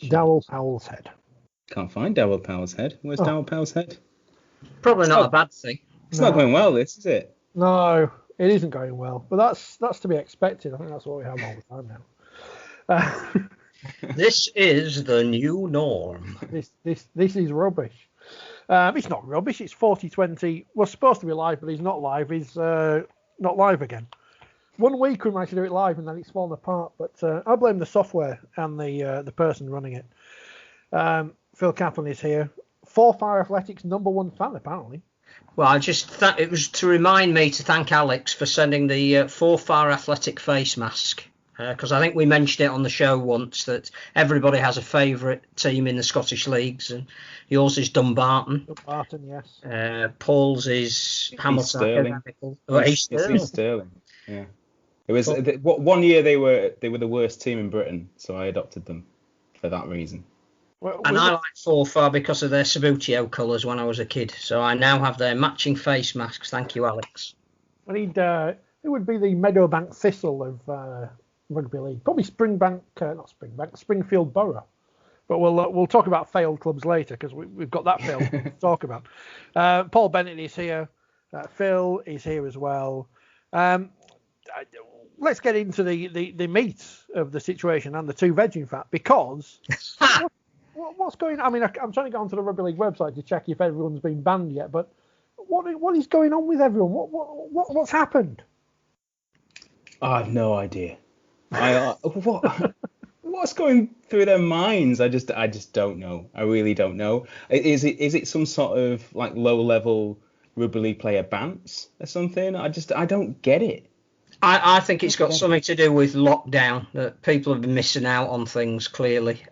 Daryl Powell's head. Can't find Daryl Powell's head. Where's Daryl Powell's head? Probably not a bad thing. It's not going well, this, is it? No, it isn't going well. But that's to be expected. I think that's what we have all the time now. This is the new norm. This is rubbish. It's not rubbish. It's 4020. We're supposed to be live, but he's not live. He's not live again. 1 week we managed to do it live, and then it's fallen apart. But I blame the software and the person running it. Phil Kaplan is here. Forfar Athletics #1 fan, apparently. Well, it was to remind me to thank Alex for sending the Forfar Athletic face mask. Because I think we mentioned it on the show once that everybody has a favourite team in the Scottish leagues, and yours is Dumbarton. Dumbarton, yes. Paul's is Hamilton. Stirling. He's Stirling. Yeah. It was 1 year they were the worst team in Britain, so I adopted them for that reason. And I like Forfar because of their Sabutio colours when I was a kid, so I now have their matching face masks. Thank you, Alex. Well, it would be the Meadowbank Thistle of Rugby League, probably Springfield Borough, but we'll talk about failed clubs later because we've got that failed to talk about. Paul Bennett is here, Phil is here as well. Let's get into the meat of the situation and the two veg, in fact, because what's going on? I mean, I'm trying to get onto the Rugby League website to check if everyone's been banned yet, but what is going on with everyone? What's happened? I have no idea. What's going through their minds? I just don't know. I really don't know. Is it some sort of like low level Rugby League player bants or something? I don't get it. I think it's got something to do with lockdown, that people have been missing out on things, clearly.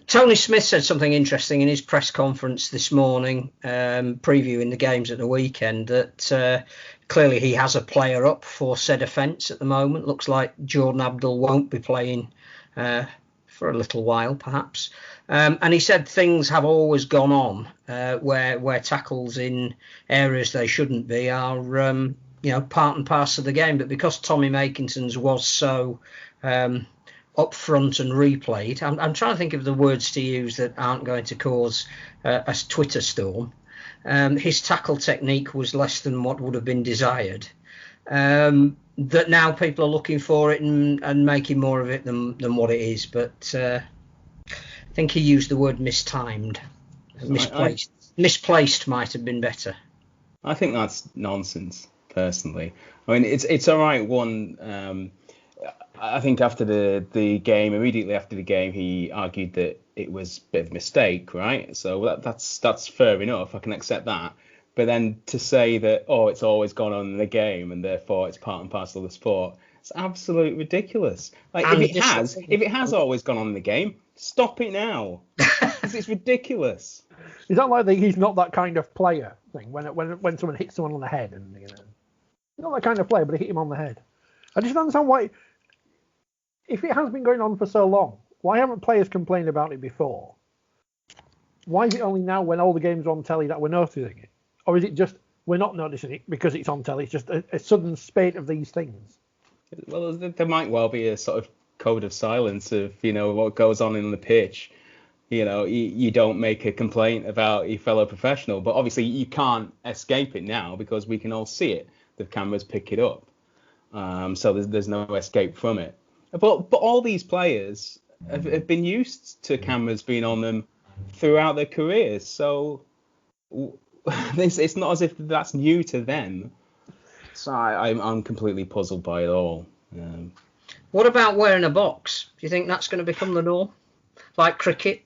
Tony Smith said something interesting in his press conference this morning, previewing the games at the weekend, that clearly he has a player up for said offence at the moment. Looks like Jordan Abdul won't be playing for a little while, perhaps. And he said things have always gone on where tackles in areas they shouldn't be are part and parcel of the game. But because Tommy Makinson's was so up front and replayed, I'm trying to think of the words to use that aren't going to cause a Twitter storm. His tackle technique was less than what would have been desired. That now people are looking for it and making more of it than what it is. But I think he used the word mistimed. Misplaced might have been better. I think that's nonsense, personally. I mean, it's all right. I think after the game, immediately after the game, he argued that it was a bit of a mistake, right? So that's fair enough. I can accept that. But then to say that, it's always gone on in the game and therefore it's part and parcel of the sport, it's absolutely ridiculous. Like, if it has always gone on in the game, stop it now. Because it's ridiculous. Is that like he's not that kind of player thing? When someone hits someone on the head, and he's not that kind of player, but he hit him on the head. I just don't understand why. If it has been going on for so long, why haven't players complained about it before? Why is it only now, when all the games are on telly, that we're noticing it? Or is it just we're not noticing it because it's on telly? It's just a sudden spate of these things. Well, there might well be a sort of code of silence of what goes on in the pitch. You don't make a complaint about your fellow professional, but obviously you can't escape it now because we can all see it. The cameras pick it up, so there's no escape from it. But all these players have been used to cameras being on them throughout their careers, so it's not as if that's new to them. So I'm completely puzzled by it all. What about wearing a box? Do you think that's going to become the norm, like cricket?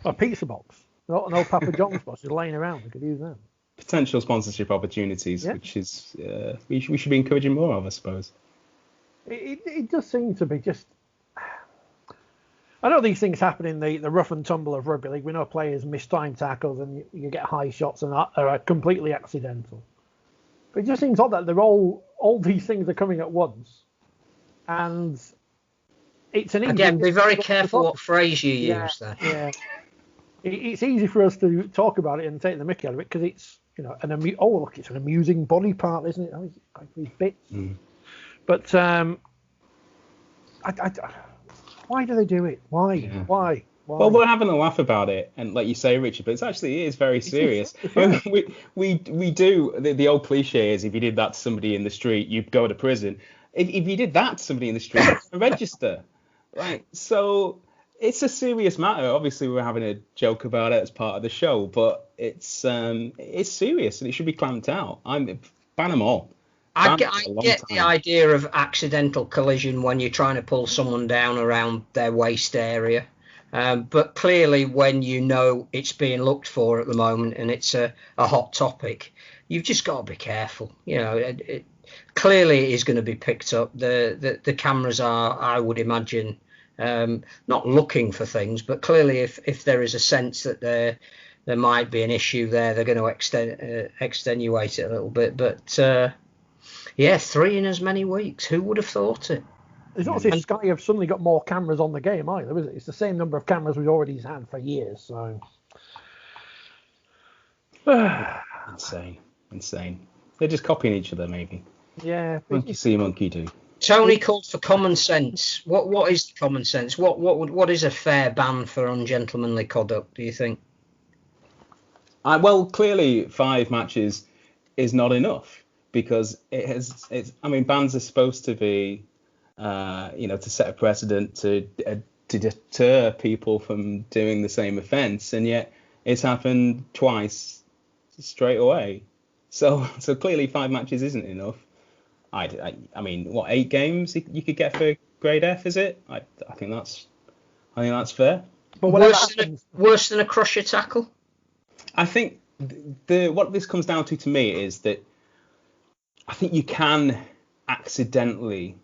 A pizza box, not an old Papa John's box just laying around. We could use that. Potential sponsorship opportunities, which is we should be encouraging more of, I suppose. It does seem to be just. I know these things happen in the rough and tumble of rugby league. We know players miss time tackles and you get high shots and that are completely accidental. But it just seems odd that all these things are coming at once, and it's an again. Be very careful what phrase you use there. Yeah, it's easy for us to talk about it and take the mickey out of it because it's it's an amusing body part, isn't it? It's like these bits. But Why do they do it? Why? Yeah. Why? Well, we're having a laugh about it, and like you say, Richard, but it is very serious. Yeah. we do the old cliche is if you did that to somebody in the street, you'd go to prison. If you did that to somebody in the street, you'd register. Right? So it's a serious matter. Obviously, we're having a joke about it as part of the show, but it's serious and it should be clamped out. Ban them all. I get the idea of accidental collision when you're trying to pull someone down around their waist area. But clearly, when you know it's being looked for at the moment and it's a hot topic, you've just got to be careful. You know, clearly it is going to be picked up. The cameras are, I would imagine, not looking for things, but clearly if there is a sense that there might be an issue there, they're going to extenuate it a little bit. But yeah, 3 in as many weeks. Who would have thought it? It's not as if Sky have suddenly got more cameras on the game either, is it? It's the same number of cameras we've already had for years. So insane. They're just copying each other, maybe. Yeah. Monkey see, monkey do. Tony called for common sense. What is common sense? What is a fair ban for ungentlemanly conduct? Do you think? Well, clearly 5 matches is not enough because bans are supposed to be, to set a precedent to deter people from doing the same offence, and yet it's happened twice straight away. So clearly 5 matches isn't enough. I mean, 8 games you could get for grade F, is it? I think that's fair. But worse than a crusher tackle? I think what this comes down to me is that I think you can accidentally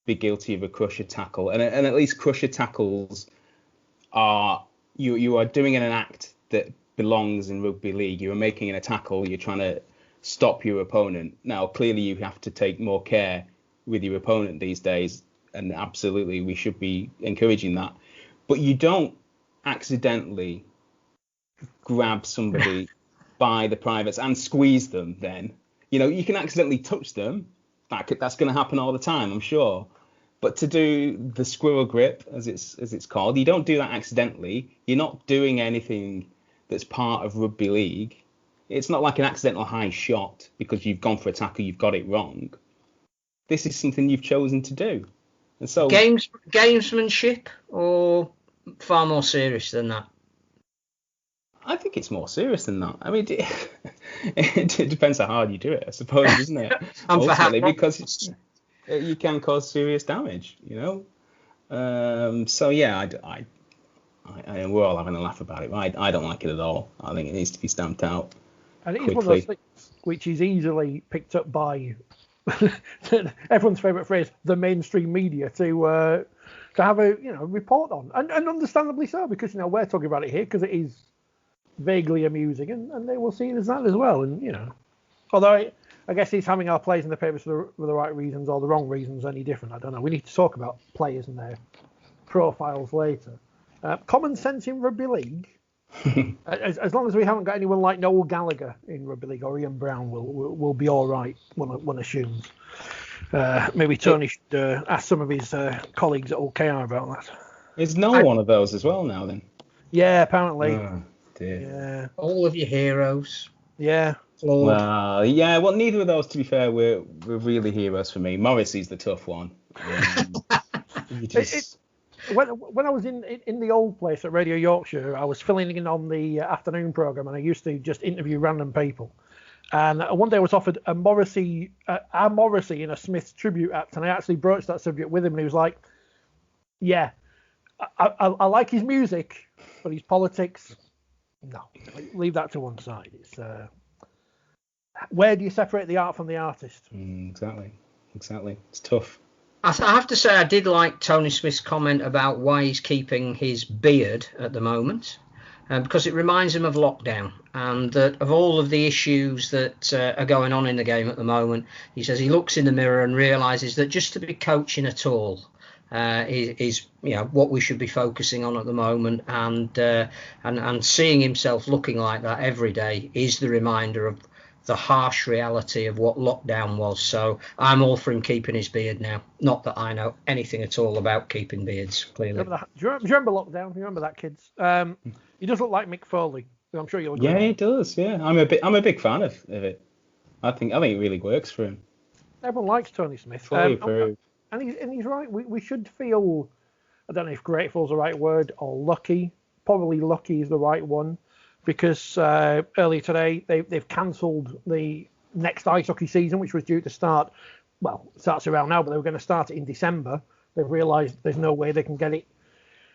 be guilty of a crusher tackle, and at least crusher tackles are you are doing an act that belongs in rugby league. You are making a tackle. You're trying to stop your opponent. Now, clearly, you have to take more care with your opponent these days, and absolutely, we should be encouraging that. But you don't accidentally grab somebody by the privates and squeeze them. Then, you can accidentally touch them. That's going to happen all the time, I'm sure. But to do the Squrriel grip, as it's called, you don't do that accidentally. You're not doing anything that's part of rugby league. It's not like an accidental high shot because you've gone for a tackle, you've got it wrong. This is something you've chosen to do. And so gamesmanship, or far more serious than that? I think it's more serious than that. I mean, it depends how hard you do it, I suppose, doesn't it? Ultimately, because you can cause serious damage, So yeah, I we're all having a laugh about it. I don't like it at all. I think it needs to be stamped out. And it is one of those things which is easily picked up by everyone's favourite phrase, the mainstream media, to have a report on, and understandably so, because we're talking about it here because it is vaguely amusing, and they will see it as that as well. And although I guess he's having our players in the papers for the right reasons or the wrong reasons any different. I don't know. We need to talk about players and their profiles later. Common sense in rugby league. As long as we haven't got anyone like Noel Gallagher in rugby league or Ian Brown, we'll be all right. One assumes. Maybe Tony should ask some of his colleagues at OKR about that. Is Noel one of those as well now then? Yeah, apparently. Oh, dear. Yeah. All of your heroes. Yeah. Well, yeah. Well, neither of those, to be fair, were really heroes for me. Morrissey's the tough one. When I was in the old place at Radio Yorkshire, I was filling in on the afternoon programme, and I used to just interview random people. And one day I was offered a Morrissey in a Smith's tribute act, and I actually broached that subject with him, and he was like, "Yeah, I like his music, but his politics, no, leave that to one side. It's where do you separate the art from the artist?" Exactly. It's tough. I have to say I did like Tony Smith's comment about why he's keeping his beard at the moment, because it reminds him of lockdown, and that of all of the issues that are going on in the game at the moment, he says he looks in the mirror and realises that just to be coaching at all is what we should be focusing on at the moment, and seeing himself looking like that every day is the reminder of the harsh reality of what lockdown was. So I'm all for him keeping his beard now. Not that I know anything at all about keeping beards, clearly. Do you remember lockdown? You remember that, kids? He does look like Mick Foley. I'm sure you'll agree. Yeah, he does. Yeah, I'm a big fan of it. I think it really works for him. Everyone likes Tony Smith. Fully approved. And he's right. We should feel, I don't know if grateful is the right word or lucky. Probably lucky is the right one, because earlier today they've cancelled the next ice hockey season, which was due to start. Well, it starts around now, but they were going to start it in December. They've realised there's no way they can get it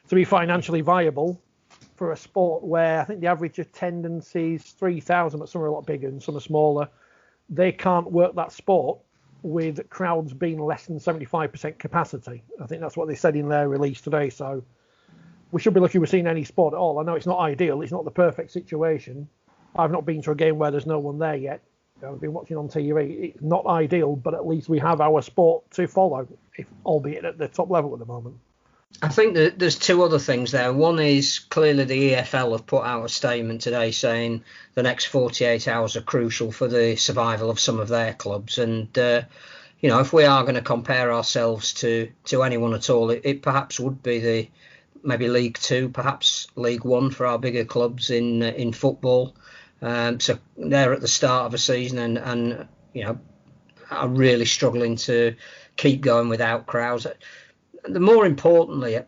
to be financially viable for a sport where I think the average attendance is 3,000, but some are a lot bigger and some are smaller. They can't work that sport with crowds being less than 75% capacity. I think that's what they said in their release today. So we should be lucky we're seeing any sport at all. I know it's not ideal. It's not the perfect situation. I've not been to a game where there's no one there yet. I've been watching on TV. It's not ideal, but at least we have our sport to follow, albeit at the top level at the moment. I think that there's two other things there. One is clearly the EFL have put out a statement today saying the next 48 hours are crucial for the survival of some of their clubs. And, if we are going to compare ourselves to anyone at all, it perhaps would be maybe League Two, perhaps League One for our bigger clubs in football. So they're at the start of a season and are really struggling to keep going without crowds. The more importantly,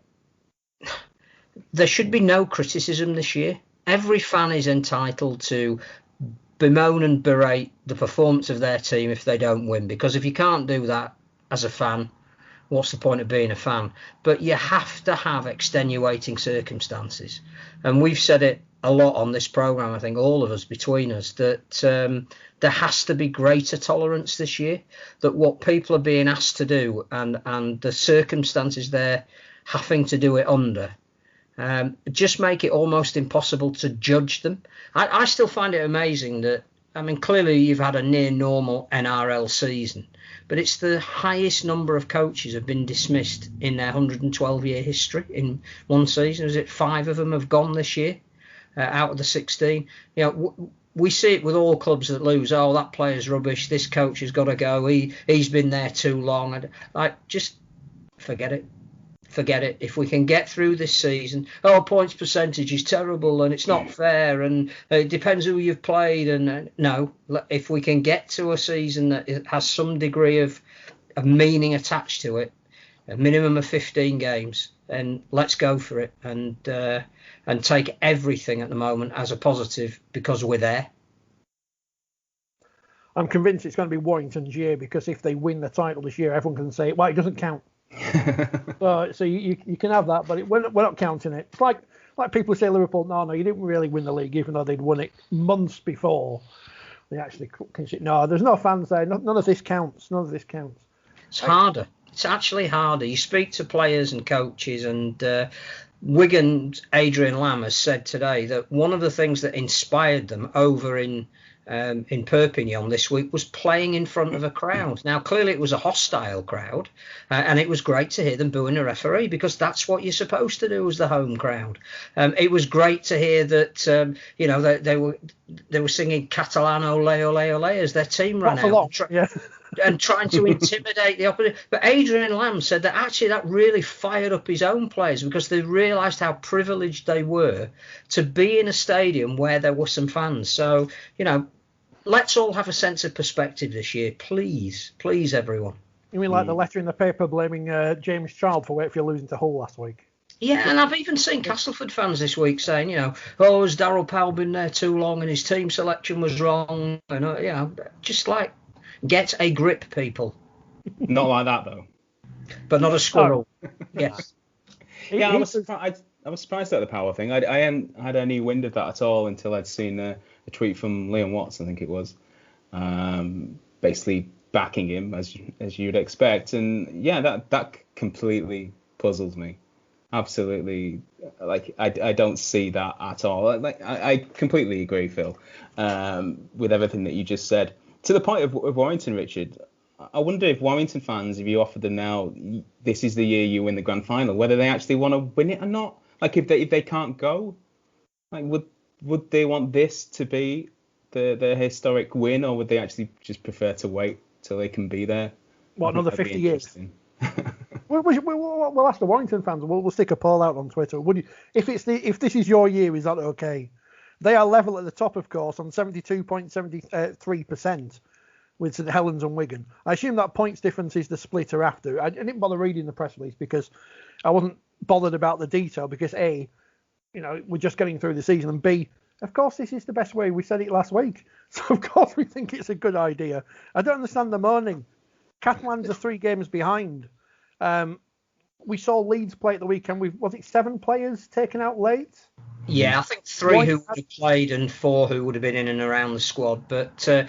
there should be no criticism this year. Every fan is entitled to bemoan and berate the performance of their team if they don't win, because if you can't do that as a fan, what's the point of being a fan? But you have to have extenuating circumstances. And we've said it a lot on this programme, I think all of us between us, that there has to be greater tolerance this year, that what people are being asked to do and the circumstances they're having to do it under just make it almost impossible to judge them. I still find it amazing that, clearly you've had a near normal NRL season, but it's the highest number of coaches have been dismissed in their 112-year history in one season. Is it 5 of them have gone this year out of the 16? We see it with all clubs that lose. Oh, that player's rubbish. This coach has got to go. He's been there too long. And just forget it. Forget it. If we can get through this season, points percentage is terrible and it's not fair and it depends who you've played. And no, if we can get to a season that has some degree of meaning attached to it, a minimum of 15 games, then let's go for it and take everything at the moment as a positive because we're there. I'm convinced it's going to be Warrington's year, because if they win the title this year, everyone can say, well, it doesn't count. So you can have that, but we're not counting it. It's like people say Liverpool, no, you didn't really win the league, even though they'd won it months before they actually consider. No, there's no fans there. None of this counts. It's harder. It's actually harder. You speak to players and coaches, and Wigan's Adrian Lamb has said today that one of the things that inspired them over in Perpignan this week was playing in front of a crowd. Now, clearly it was a hostile crowd, and it was great to hear them booing a referee, because that's what you're supposed to do as the home crowd. It was great to hear that they were singing Catalan ole ole ole as their team ran out. And trying to intimidate the opposition. But Adrian Lamb said that actually that really fired up his own players, because they realised how privileged they were to be in a stadium where there were some fans. So, let's all have a sense of perspective this year. Please, everyone. You mean like the letter in the paper blaming James Child for Wakefield losing to Hull last week? Yeah, and I've even seen Castleford fans this week saying, has Daryl Powell been there too long and his team selection was wrong? And, just like, get a grip, people. Not like that, though. But not a Squrriel. Oh. Yes. Yeah, I was surprised at the Power thing. I hadn't had any wind of that at all until I'd seen a tweet from Liam Watts, I think it was, basically backing him as you'd expect. And yeah, that completely puzzles me. Absolutely, I don't see that at all. I completely agree, Phil, with everything that you just said. To the point of Warrington, Richard, I wonder if Warrington fans, if you offered them now, this is the year you win the grand final, whether they actually want to win it or not. Like if they can't go, like would they want this to be the historic win, or would they actually just prefer to wait till they can be there? What, another 50 years? We'll ask the Warrington fans. We'll stick a poll out on Twitter. Would you, if this is your year, is that okay? They are level at the top, of course, on 72.73% with St Helens and Wigan. I assume that points difference is the splitter after. I didn't bother reading the press release because I wasn't bothered about the detail, because A, we're just getting through the season, and B, of course, this is the best way. We said it last week. So, of course, we think it's a good idea. I don't understand the moaning. Catalans are 3 games behind. We saw Leeds play at the weekend. Was it 7 players taken out late? Yeah, I think 3 who would have played and 4 who would have been in and around the squad. But, I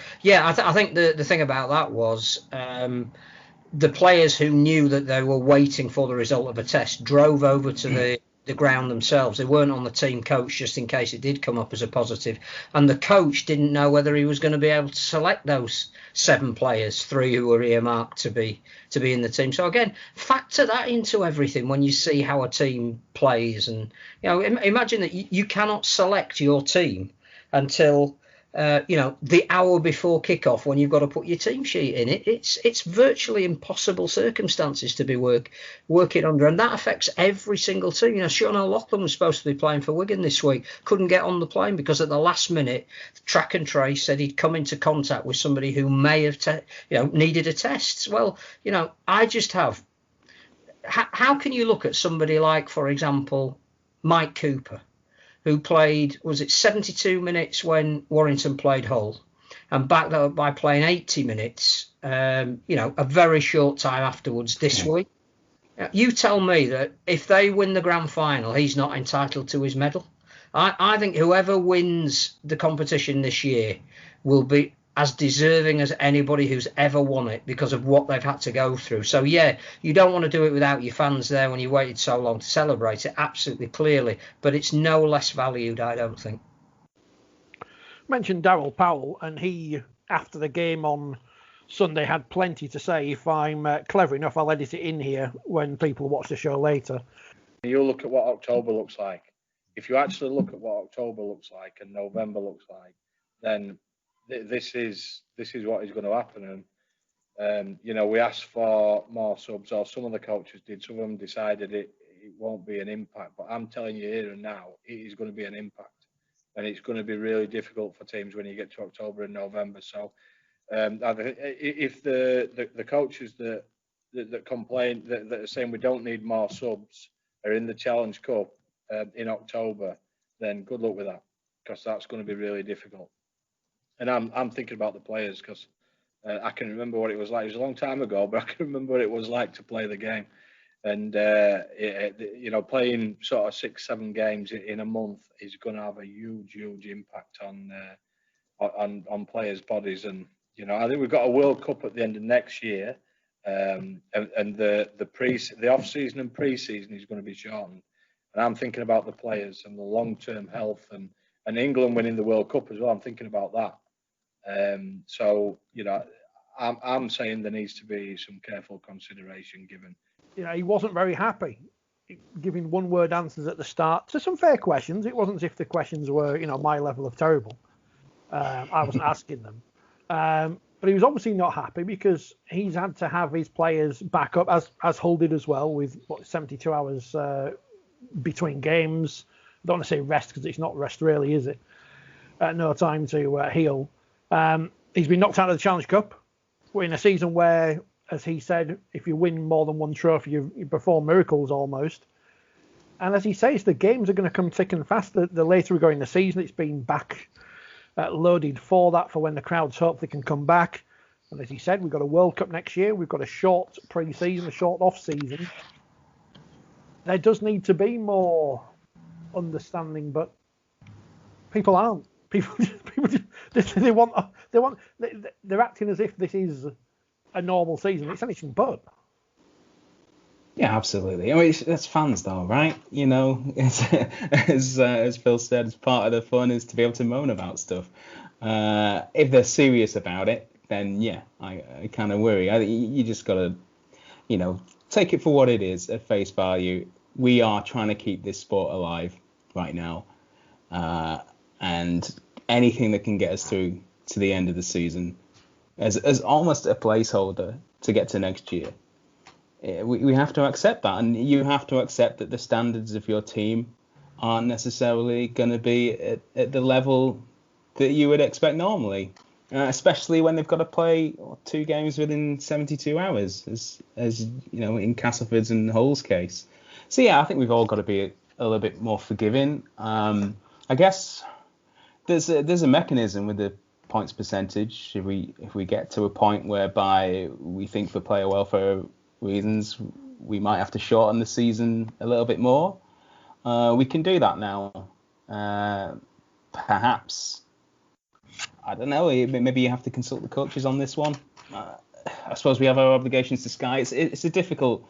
think the thing about that was the players who knew that they were waiting for the result of a test drove over to the ground themselves. They weren't on the team coach just in case it did come up as a positive. And the coach didn't know whether he was going to be able to select those 7 players, 3 who were earmarked to be in the team. So again, factor that into everything when you see how a team plays. And imagine that you cannot select your team until the hour before kickoff, when you've got to put your team sheet in. It's virtually impossible circumstances to be working under, and that affects every single team. Sean O'Loughlain was supposed to be playing for Wigan this week, couldn't get on the plane because at the last minute, Track and Trace said he'd come into contact with somebody who may have needed a test. Well, I just have. How can you look at somebody like, for example, Mike Cooper, who played, was it 72 minutes when Warrington played Hull, and backed that up by playing 80 minutes, a very short time afterwards this week? You tell me that if they win the grand final, he's not entitled to his medal. I think whoever wins the competition this year will be as deserving as anybody who's ever won it because of what they've had to go through. So, yeah, you don't want to do it without your fans there when you waited so long to celebrate it, absolutely clearly. But it's no less valued, I don't think. Mentioned Daryl Powell, and he, after the game on Sunday, had plenty to say. If I'm clever enough, I'll edit it in here when people watch the show later. You look at what October looks like. If you actually look at what October looks like and November looks like, then this is what is going to happen. And we asked for more subs, or some of the coaches did. Some of them decided it won't be an impact, but I'm telling you here and now, it is going to be an impact, and it's going to be really difficult for teams when you get to October and November. So if the coaches that complain that are saying we don't need more subs are in the Challenge Cup in October, then good luck with that, because that's going to be really difficult. And I'm thinking about the players, because I can remember what it was like. It was a long time ago, but I can remember what it was like to play the game. And playing sort of 6-7 games in a month is going to have a huge impact on players' bodies. And I think we've got a World Cup at the end of next year, and the off season and pre-season is going to be shortened. And I'm thinking about the players and the long-term health, and England winning the World Cup as well. I'm thinking about that. I'm saying there needs to be some careful consideration given. He wasn't very happy giving one-word answers at the start to some fair questions. It wasn't as if the questions were, my level of terrible. I wasn't asking them. But he was obviously not happy because he's had to have his players back up, as Hull did as well, with 72 hours between games. I don't want to say rest, because it's not rest really, is it? No time to heal. He's been knocked out of the Challenge Cup. We're in a season where, as he said, if you win more than one trophy, you perform miracles almost. And as he says, the games are going to come thick and fast. The later we go in the season, it's been back loaded for that, for when the crowds hopefully can come back. And as he said, we've got a World Cup next year. We've got a short pre-season, a short off-season. There does need to be more understanding, but people aren't. They're acting as if this is a normal season. It's anything but. Yeah, absolutely. I mean, that's fans, though, right? As Phil said, it's part of the fun is to be able to moan about stuff. If they're serious about it, then yeah, I kind of worry. You just got to, take it for what it is at face value. We are trying to keep this sport alive right now, and anything that can get us through to the end of the season as almost a placeholder to get to next year. We have to accept that, and you have to accept that the standards of your team aren't necessarily going to be at the level that you would expect normally, especially when they've got to play 2 games within 72 hours, as you know, in Castleford's and Hull's case. So yeah, I think we've all got to be a little bit more forgiving. I guess there's a mechanism with the points percentage. If we get to a point whereby we think for player welfare reasons we might have to shorten the season a little bit more, we can do that now. Perhaps, I don't know, maybe you have to consult the coaches on this one. I suppose we have our obligations to Sky. It's a difficult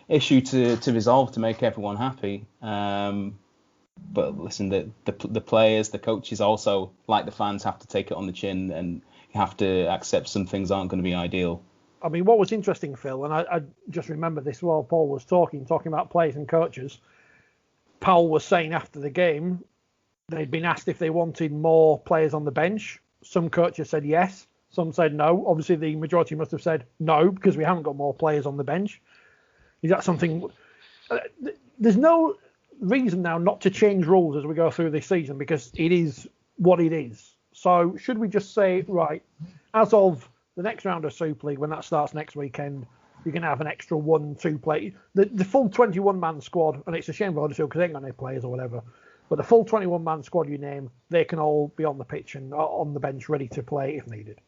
issue to resolve to make everyone happy. But listen, the players, the coaches also, like the fans, have to take it on the chin, and you have to accept some things aren't going to be ideal. I mean, what was interesting, Phil, and I just remember this while Paul was talking about players and coaches. Powell was saying after the game, they'd been asked if they wanted more players on the bench. Some coaches said yes, some said no. Obviously, the majority must have said no, because we haven't got more players on the bench. Is that something... there's no reason now not to change rules as we go through this season, because it is what it is. So should we just say, right, as of the next round of Super League, when that starts next weekend, you're going to have an extra 1-2 play. The full 21-man squad, and it's a shame for Huddersfield because they ain't got any players or whatever, but the full 21-man squad you name, they can all be on the pitch and on the bench ready to play if needed.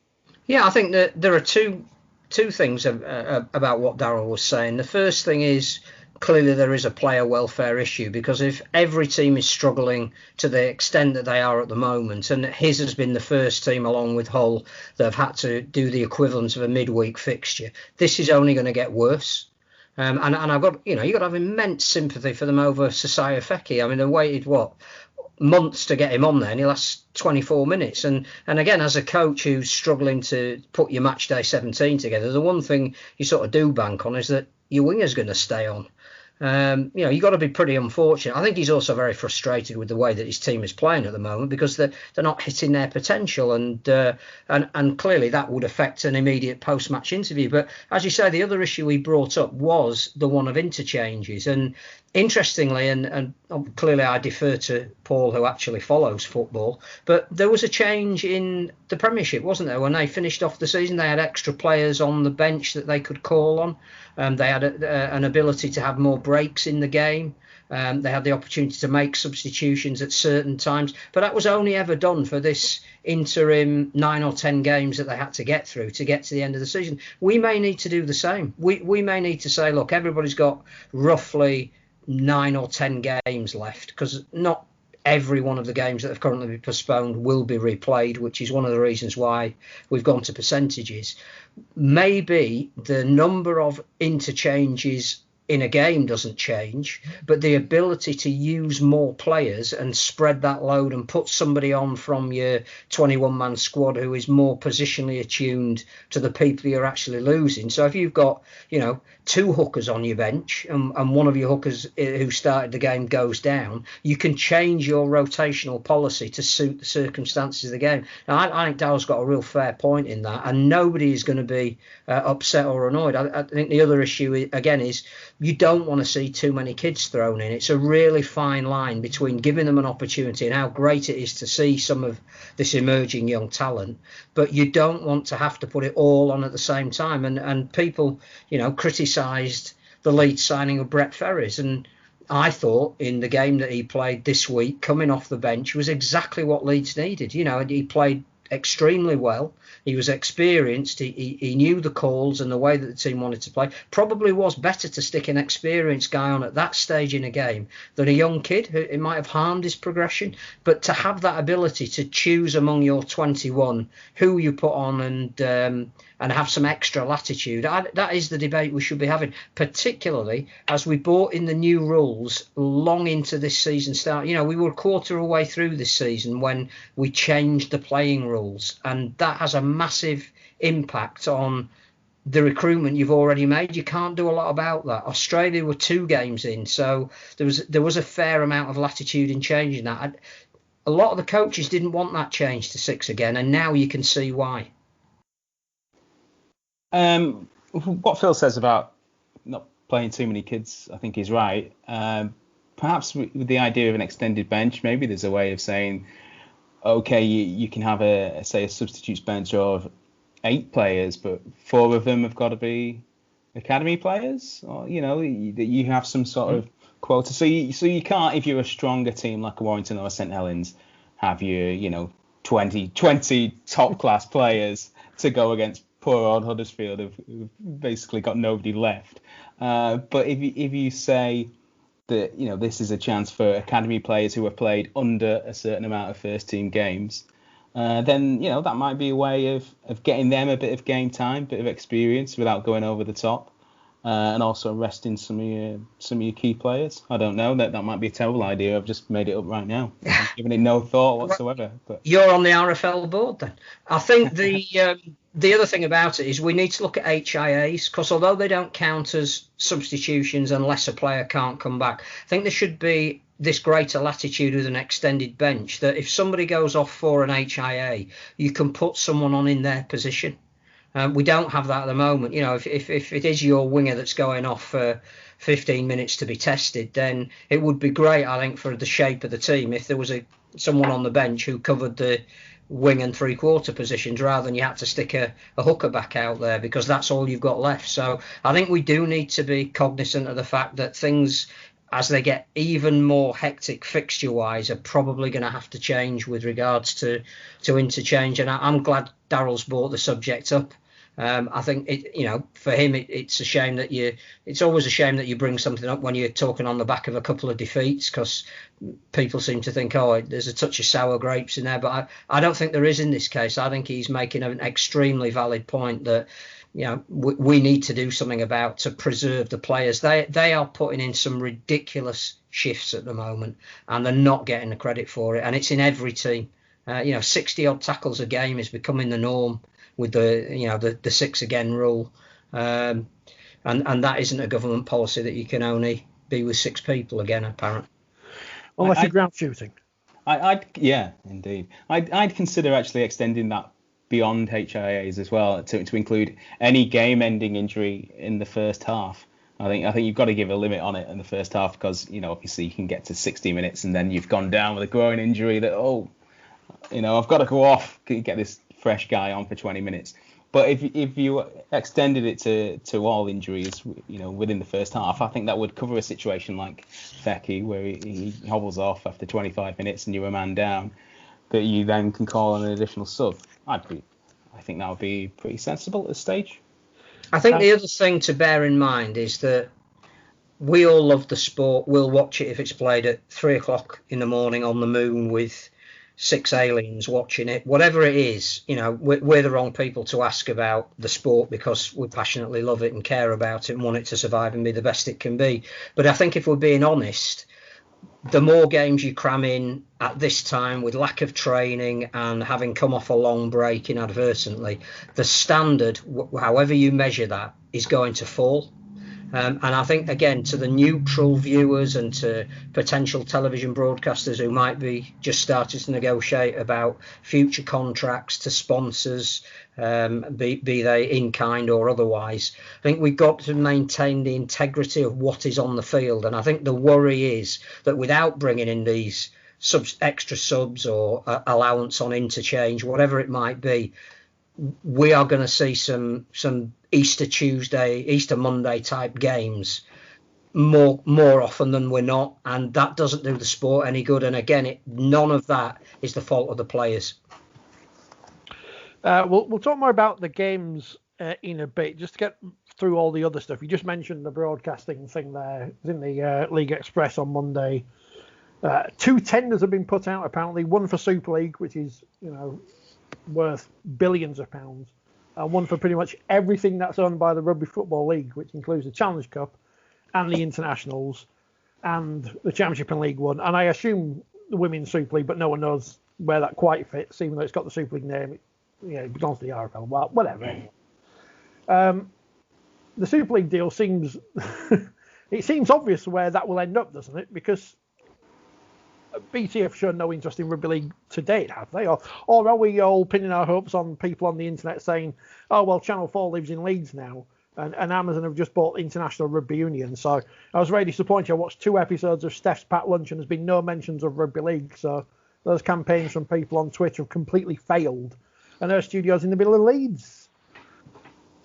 Yeah, I think that there are two things about what Daryl was saying. The first thing is, clearly there is a player welfare issue, because if every team is struggling to the extent that they are at the moment, and his has been the first team along with Hull that have had to do the equivalent of a midweek fixture, this is only going to get worse. And I've got, you've got to have immense sympathy for them over Squrriel Feki. I mean, they waited months to get him on there, and he lasts 24 minutes. And again, as a coach who's struggling to put your match day 17 together, the one thing you sort of do bank on is that your winger's going to stay on. You've got to be pretty unfortunate. I think he's also very frustrated with the way that his team is playing at the moment, because they're not hitting their potential, and clearly that would affect an immediate post-match interview. But as you say, the other issue he brought up was the one of interchanges, and interestingly, and clearly I defer to Paul, who actually follows football, but there was a change in the Premiership, wasn't there? When they finished off the season, they had extra players on the bench that they could call on. They had an ability to have more breaks in the game. They had the opportunity to make substitutions at certain times, but that was only ever done for this interim 9 or 10 games that they had to get through to get to the end of the season. We may need to do the same. We may need to say, look, everybody's got roughly 9 or 10 games left, because not every one of the games that have currently been postponed will be replayed, which is one of the reasons why we've gone to percentages. Maybe the number of interchanges in a game doesn't change, but the ability to use more players and spread that load and put somebody on from your 21-man squad who is more positionally attuned to the people you're actually losing. So if you've got, 2 hookers on your bench and one of your hookers who started the game goes down, you can change your rotational policy to suit the circumstances of the game. Now, I think Daryl's got a real fair point in that, and nobody is going to be upset or annoyed. I think the other issue, again, is you don't want to see too many kids thrown in. It's a really fine line between giving them an opportunity and how great it is to see some of this emerging young talent, but you don't want to have to put it all on at the same time. And people, criticised the Leeds signing of Brett Ferries, and I thought in the game that he played this week, coming off the bench, was exactly what Leeds needed. He played extremely well. He was experienced. He knew the calls and the way that the team wanted to play. Probably was better to stick an experienced guy on at that stage in a game than a young kid who it might have harmed his progression. But to have that ability to choose among your 21 who you put on and have some extra latitude, that is the debate we should be having, particularly as we brought in the new rules long into this season start. We were a quarter of the way through this season when we changed the playing rules, and that has a massive impact on the recruitment you've already made. You can't do a lot about that. Australia were 2 games in, so there was a fair amount of latitude in changing that. a lot of the coaches didn't want that change to 6 again, and now you can see why. What Phil says about not playing too many kids, I think he's right. Perhaps with the idea of an extended bench, maybe there's a way of saying, okay, you can have a substitutes bench of 8 players, but 4 of them have got to be academy players, or you have some sort of quota. So you can't, if you're a stronger team like a Warrington or a St Helens, have your 20 top class players to go against poor old Huddersfield who've basically got nobody left. But if you say that this is a chance for academy players who have played under a certain amount of first team games, then that might be a way of getting them a bit of game time, bit of experience without going over the top, and also resting some of your key players. I don't know, that might be a terrible idea. I've just made it up right now, giving it no thought whatsoever. But you're on the RFL board then. I think the other thing about it is we need to look at HIAs, because although they don't count as substitutions unless a player can't come back, I think there should be this greater latitude with an extended bench, that if somebody goes off for an HIA, you can put someone on in their position. We don't have that at the moment. If it is your winger that's going off for 15 minutes to be tested, then it would be great, I think, for the shape of the team if there was someone on the bench who covered the wing and 3/4 positions, rather than you had to stick a hooker back out there, because that's all you've got left. So I think we do need to be cognizant of the fact that things, as they get even more hectic fixture-wise, are probably going to have to change with regards to interchange. And I'm glad Daryl's brought the subject up. I think for him, it's a shame that it's always a shame that you bring something up when you're talking on the back of a couple of defeats, because people seem to think, there's a touch of sour grapes in there. But I don't think there is in this case. I think he's making an extremely valid point that we need to do something about to preserve the players. They are putting in some ridiculous shifts at the moment, and they're not getting the credit for it. And it's in every team. 60 odd tackles a game is becoming the norm with the 6 again rule, and that isn't a government policy that you can only be with 6 people again, apparently. Unless you're ground shooting. Yeah, indeed. I'd consider actually extending that beyond HIAs as well, to include any game-ending injury in the first half. I think you've got to give a limit on it in the first half, because obviously you can get to 60 minutes and then you've gone down with a groin injury that I've got to go off, get this fresh guy on for 20 minutes. But if you extended it to all injuries, within the first half, I think that would cover a situation like Fecky, where he hobbles off after 25 minutes and you're a man down, that you then can call on an additional sub. I think that would be pretty sensible at this stage. I think the other thing to bear in mind is that we all love the sport. We'll watch it if it's played at 3 o'clock in the morning on the moon with 6 aliens watching it. Whatever it is, we're the wrong people to ask about the sport, because we passionately love it and care about it and want it to survive and be the best it can be. But I think if we're being honest, the more games you cram in at this time with lack of training and having come off a long break inadvertently, the standard, however you measure that, is going to fall. And I think, again, to the neutral viewers and to potential television broadcasters who might be just starting to negotiate about future contracts, to sponsors, be they in kind or otherwise, I think we've got to maintain the integrity of what is on the field. And I think the worry is that without bringing in these extra subs or allowance on interchange, whatever it might be, we are going to see some Easter Monday type games more often than we're not, and that doesn't do the sport any good. And again, none of that is the fault of the players. We'll talk more about the games in a bit, just to get through all the other stuff. You just mentioned the broadcasting thing there. It was in the League Express on Monday. 2 tenders have been put out, apparently. One for Super League, which is worth billions of pounds, and one for pretty much everything that's owned by the Rugby Football League, which includes the Challenge Cup and the Internationals and the Championship and League One. And I assume the Women's Super League, but no one knows where that quite fits, even though it's got the Super League name. It belongs to the RFL. Well, whatever. The Super League deal seems it seems obvious where that will end up, doesn't it? Because BT have shown no interest in rugby league to date, have they? Or are we all pinning our hopes on people on the internet saying, oh, well, Channel 4 lives in Leeds now, and Amazon have just bought International Rugby Union. So I was very disappointed. I watched 2 episodes of Steph's Packed Lunch, and there's been no mentions of rugby league. So those campaigns from people on Twitter have completely failed. And their studio's in the middle of Leeds.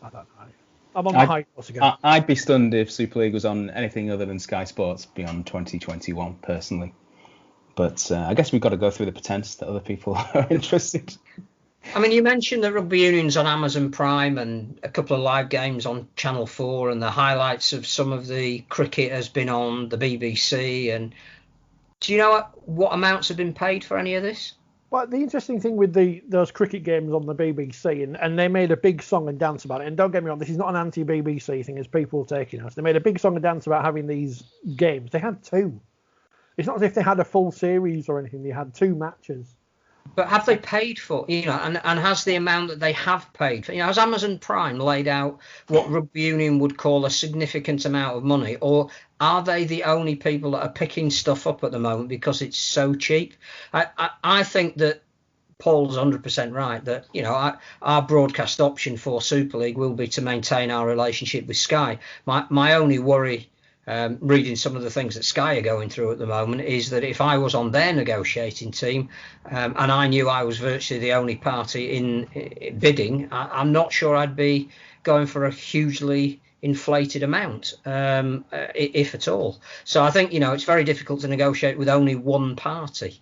I don't know. I'm on the high horse again. I'd be stunned if Super League was on anything other than Sky Sports beyond 2021, personally. But I guess we've got to go through the pretense that other people are interested. I mean, you mentioned that Rugby Union's on Amazon Prime and a couple of live games on Channel 4, and the highlights of some of the cricket has been on the BBC. And do you know what amounts have been paid for any of this? Well, the interesting thing with those cricket games on the BBC, and they made a big song and dance about it. And don't get me wrong, this is not an anti-BBC thing, as people taking us. They made a big song and dance about having these games. They had 2. It's not as if they had a full series or anything. They had 2 matches. But have they paid for, and has the amount that they have paid for, has Amazon Prime laid out what Rugby Union would call a significant amount of money, or are they the only people that are picking stuff up at the moment because it's so cheap? I think that Paul's 100% right that, our broadcast option for Super League will be to maintain our relationship with Sky. My only worry, reading some of the things that Sky are going through at the moment, is that if I was on their negotiating team and I knew I was virtually the only party in bidding, I'm not sure I'd be going for a hugely inflated amount, if at all. So I think, it's very difficult to negotiate with only one party.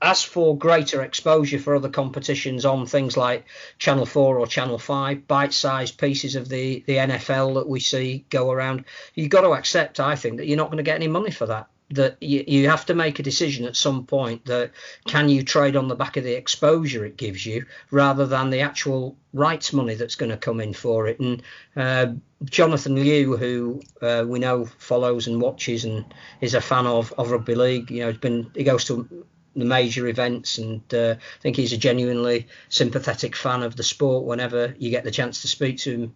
As for greater exposure for other competitions on things like Channel 4 or Channel 5, bite-sized pieces of the NFL that we see go around, you've got to accept, I think, that you're not going to get any money for that. That you have to make a decision at some point that can you trade on the back of the exposure it gives you rather than the actual rights money that's going to come in for it. And Jonathan Liu, who we know follows and watches and is a fan of Rugby League, he goes to the major events, and I think he's a genuinely sympathetic fan of the sport whenever you get the chance to speak to him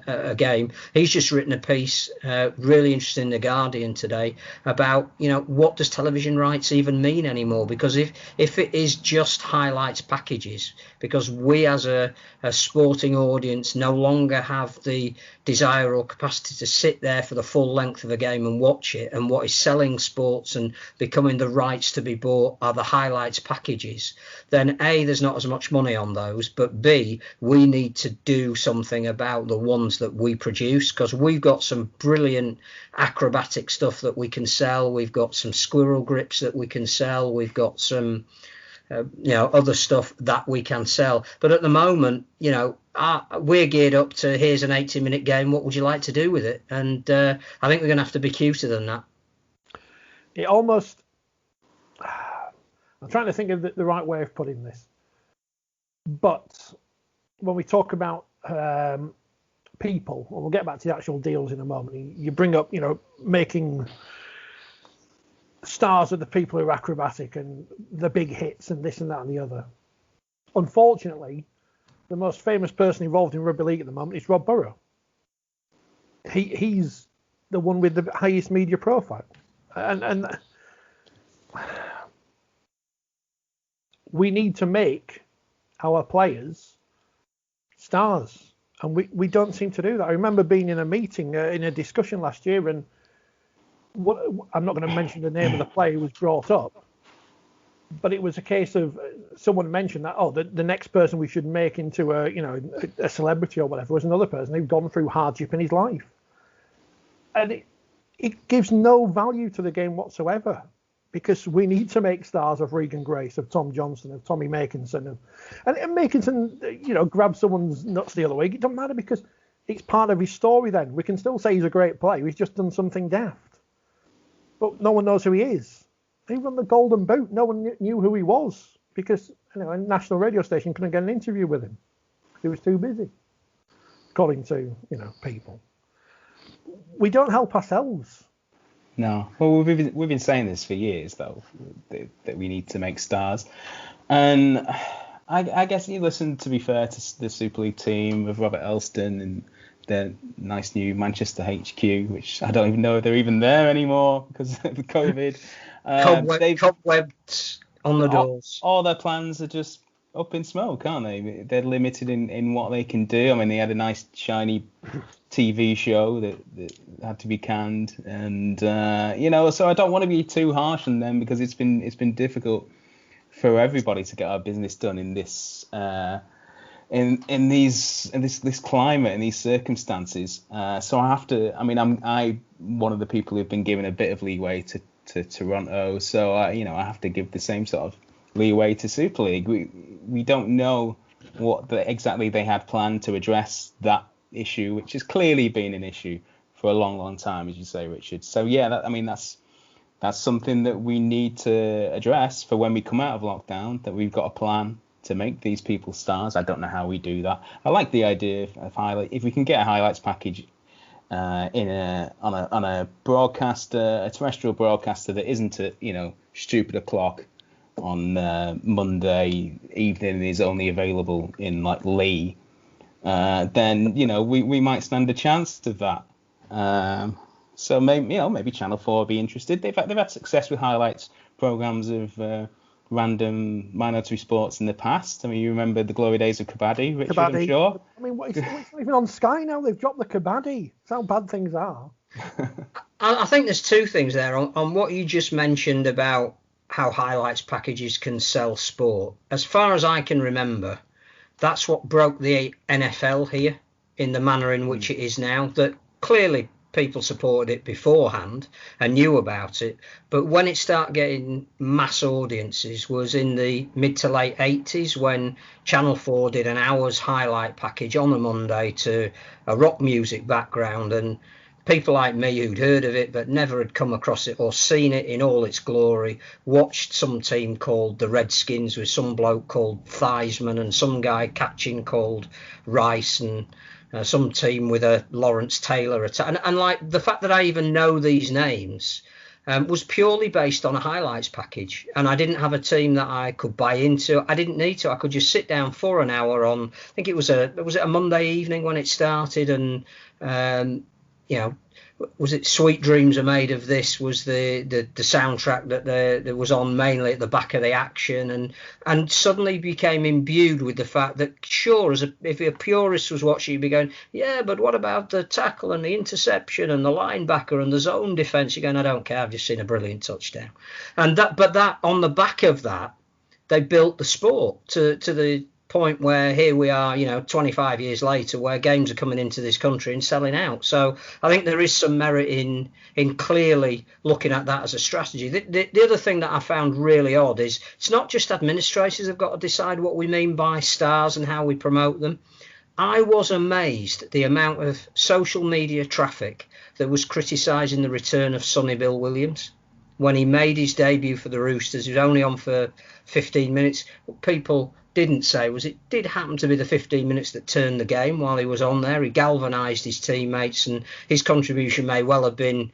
a game. He's just written a piece really interesting in The Guardian today about what does television rights even mean anymore, because if it is just highlights packages, because we as a sporting audience no longer have the desire or capacity to sit there for the full length of a game and watch it, and what is selling sports and becoming the rights to be bought are the highlights packages, then A, there's not as much money on those, but B, we need to do something about the ones that we produce, because we've got some brilliant acrobatic stuff that we can sell. We've got some Squrriel grips that we can sell. We've got some other stuff that we can sell. But at the moment, we're geared up to, here's an 80-minute game. What would you like to do with it? And I think we're going to have to be cuter than that. It almost, I'm trying to think of the right way of putting this. But when we talk about people, and we'll get back to the actual deals in a moment, you bring up, making stars of the people who are acrobatic and the big hits and this and that and the other. Unfortunately, the most famous person involved in rugby league at the moment is Rob Burrow. He's the one with the highest media profile, and we need to make our players stars, and we don't seem to do that. I remember being in a meeting, in a discussion last year, and I'm not going to mention the name of the player who was brought up, but it was a case of someone mentioned that, the next person we should make into a celebrity or whatever was another person who'd gone through hardship in his life. And it gives no value to the game whatsoever, because we need to make stars of Regan Grace, of Tom Johnson, of Tommy Makinson. And Makinson, grab someone's nuts the other week. It doesn't matter, because it's part of his story then. We can still say he's a great player. He's just done something daft. But no one knows who he is. He won the Golden Boot. No one knew who he was, because a national radio station couldn't get an interview with him. He was too busy, according to people. We don't help ourselves. No. Well, we've been saying this for years, though, that we need to make stars. And I guess you listen, to be fair, to the Super League team of Robert Elston and their nice new Manchester HQ, which I don't even know if they're even there anymore because of COVID. Cobwebs on the doors. All their plans are just up in smoke, aren't they? They're limited in what they can do. I mean, they had a nice shiny TV show that had to be canned, and so I don't want to be too harsh on them because it's been difficult for everybody to get our business done in this in this climate and these circumstances. So I have to. I mean, I'm one of the people who've been given a bit of leeway to Toronto, so I have to give the same sort of leeway to Super League. We don't know what exactly they had planned to address that issue, which has clearly been an issue for a long time, as you say, Richard. So that's something that we need to address for when we come out of lockdown, that we've got a plan to make these people stars. I don't know how we do that. I like the idea of highlight. If we can get a highlights package on a broadcaster, a terrestrial broadcaster that isn't at stupid o'clock on Monday evening and is only available in like Lee, then we might stand a chance of that. So maybe Channel 4 will be interested. They've had success with highlights programs of random minority sports in the past. I mean, you remember the glory days of Kabaddi, Richard, I'm sure. I mean, it's not even on Sky now. They've dropped the Kabaddi. That's how bad things are. I think there's two things there on what you just mentioned about how highlights packages can sell sport. As far as I can remember, that's what broke the NFL here in the manner in which it is now. That clearly people supported it beforehand and knew about it, but when it started getting mass audiences was in the mid to late 80s, when Channel 4 did an hour's highlight package on a Monday to a rock music background, and people like me who'd heard of it but never had come across it or seen it in all its glory watched some team called the Redskins with some bloke called Theismann and some guy catching called Rice, and some team with a Lawrence Taylor and like the fact that I even know these names was purely based on a highlights package, and I didn't have a team that I could buy into. I didn't need to. I could just sit down for an hour on, I think it was a Monday evening when it started, and was it Sweet Dreams Are Made of This was the soundtrack that was on mainly at the back of the action, and suddenly became imbued with the fact that, sure, if a purist was watching, you'd be going, yeah, but what about the tackle and the interception and the linebacker and the zone defense? You're going, I don't care, I've just seen a brilliant touchdown. But that on the back of that, they built the sport to the point where here we are 25 years later, where games are coming into this country and selling out. So I think there is some merit in clearly looking at that as a strategy. The other thing that I found really odd is it's not just administrators have got to decide what we mean by stars and how we promote them. I was amazed at the amount of social media traffic that was criticising the return of Sonny Bill Williams when he made his debut for the Roosters. He was only on for 15 minutes. People didn't say was it did happen to be the 15 minutes that turned the game while he was on there. He galvanised his teammates, and his contribution may well have been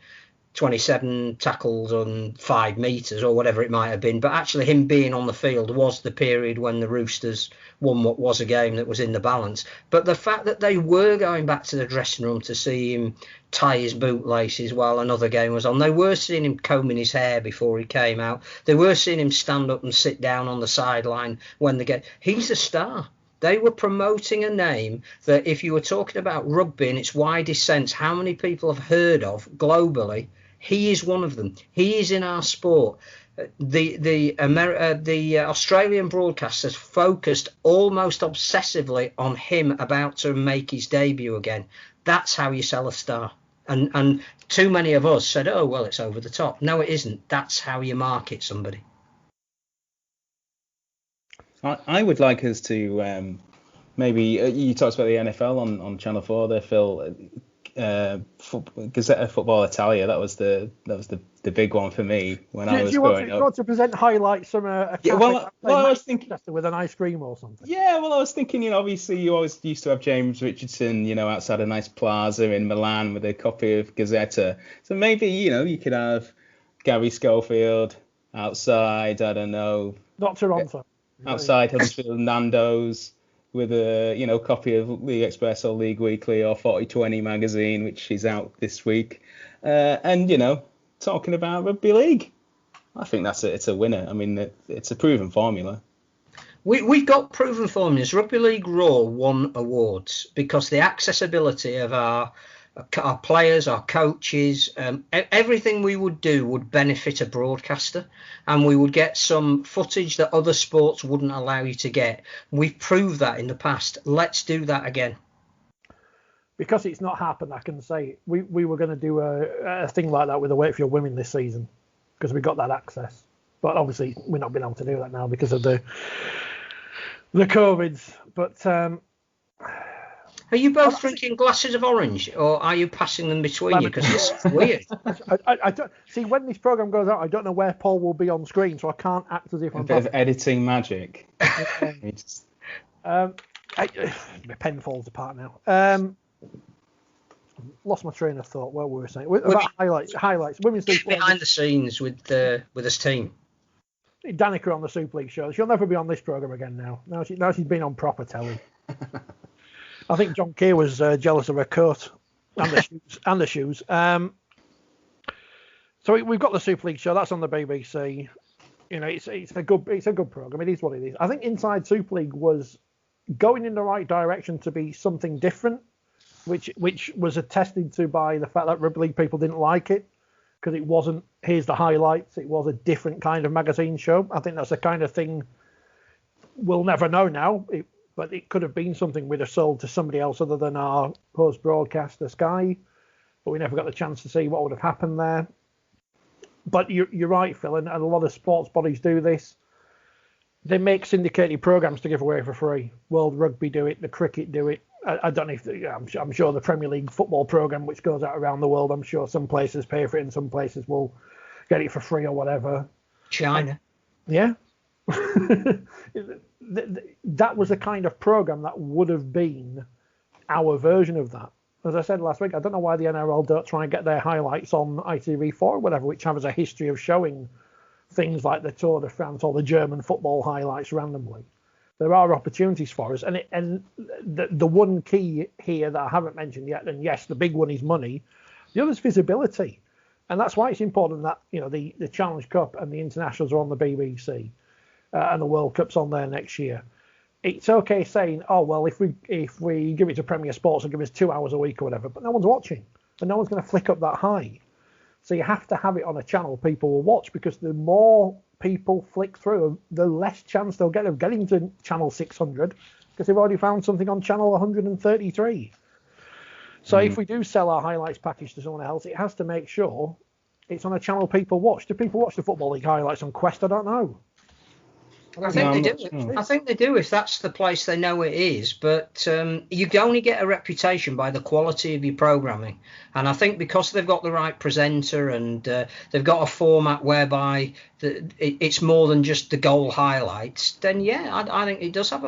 27 tackles on 5 metres or whatever it might have been, but actually him being on the field was the period when the Roosters won what was a game that was in the balance. But the fact that they were going back to the dressing room to see him tie his bootlaces while another game was on, they were seeing him combing his hair before he came out, they were seeing him stand up and sit down on the sideline when the game. He's a star. They were promoting a name that, if you were talking about rugby in its widest sense, how many people have heard of globally, he is one of them. He is in our sport. The Australian broadcasters focused almost obsessively on him about to make his debut again. That's how you sell a star. And too many of us said, oh, well, it's over the top. No, it isn't. That's how you market somebody. I would like us to maybe you talked about the NFL on Channel 4 there, Phil. Gazzetta Football Italia. That was the big one for me when I was growing up. Do you want to present highlights from a cafe well, I was thinking with an ice cream or something? Yeah, well, I was thinking, obviously you always used to have James Richardson, outside a nice plaza in Milan with a copy of Gazzetta. So maybe, you could have Gary Schofield outside, I don't know. Not Toronto. Outside Huddersfield, Nando's, with a copy of League Express or League Weekly or 4020 magazine, which is out this week, and talking about rugby league. I think it's a winner. I mean, it's a proven formula. We've got proven formulas. Rugby League Raw won awards because the accessibility of our players, our coaches, everything we would do would benefit a broadcaster, and we would get some footage that other sports wouldn't allow you to get. We've proved that in the past. Let's do that again. Because it's not happened, I can say we were going to do a thing like that with the Wakefield women this season because we got that access. But obviously we're not being able to do that now because of the COVIDs. But are you both drinking glasses of orange, or are you passing them between you? Because it's weird. I don't see when this program goes out. I don't know where Paul will be on screen, so I can't act as if I'm. A bit of editing magic. My pen falls apart now. Lost my train of thought. What were we saying? About highlights. Women's League behind the scenes with this team. Danica on the Super League show. She'll never be on this program again now. Now she's been on proper telly. I think John Keir was jealous of her coat and the shoes. So we've got the Super League show. That's on the BBC. It's a good program. It is what it is. I think Inside Super League was going in the right direction to be something different, which was attested to by the fact that Rugby League people didn't like it because it wasn't. Here's the highlights. It was a different kind of magazine show. I think that's the kind of thing we'll never know now. But it could have been something we'd have sold to somebody else other than our host broadcaster, Sky. But we never got the chance to see what would have happened there. But you're right, Phil, and a lot of sports bodies do this. They make syndicated programs to give away for free. World Rugby do it, the cricket do it. I don't know if I'm sure the Premier League football program, which goes out around the world, I'm sure some places pay for it and some places will get it for free or whatever. China. Yeah. That was a kind of program that would have been our version of that. As I said last week, I don't know why the NRL don't try and get their highlights on ITV4 or whatever, which has a history of showing things like the Tour de France or the German football highlights randomly. There are opportunities for us, and the one key here that I haven't mentioned yet, and yes, the big one is money. The other is visibility, and that's why it's important that the Challenge Cup and the internationals are on the BBC. And the World Cup's on there next year. It's okay saying, oh well, if we give it to Premier Sports and give us 2 hours a week or whatever, but no one's watching, and no one's going to flick up that high. So you have to have it on a channel people will watch, because the more people flick through, the less chance they'll get of getting to channel 600, because they've already found something on channel 133. So if we do sell our highlights package to someone else, it has to make sure it's on a channel people watch. Do people watch the Football League highlights on Quest? I don't know. I think they do. Sure. I think they do if that's the place they know it is. But you only get a reputation by the quality of your programming. And I think because they've got the right presenter and they've got a format whereby it's more than just the goal highlights, then I think it does have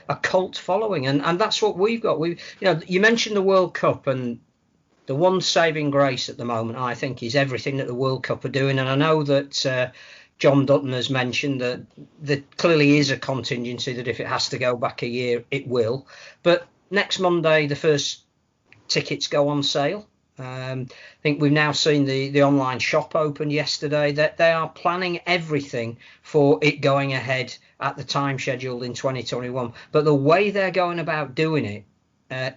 a cult following, and that's what we've got. You mentioned the World Cup, and the one saving grace at the moment, I think, is everything that the World Cup are doing. And I know that John Dutton has mentioned that there clearly is a contingency that if it has to go back a year, it will. But next Monday, the first tickets go on sale. I think we've now seen the online shop open yesterday. That they are planning everything for it going ahead at the time scheduled in 2021. But the way they're going about doing it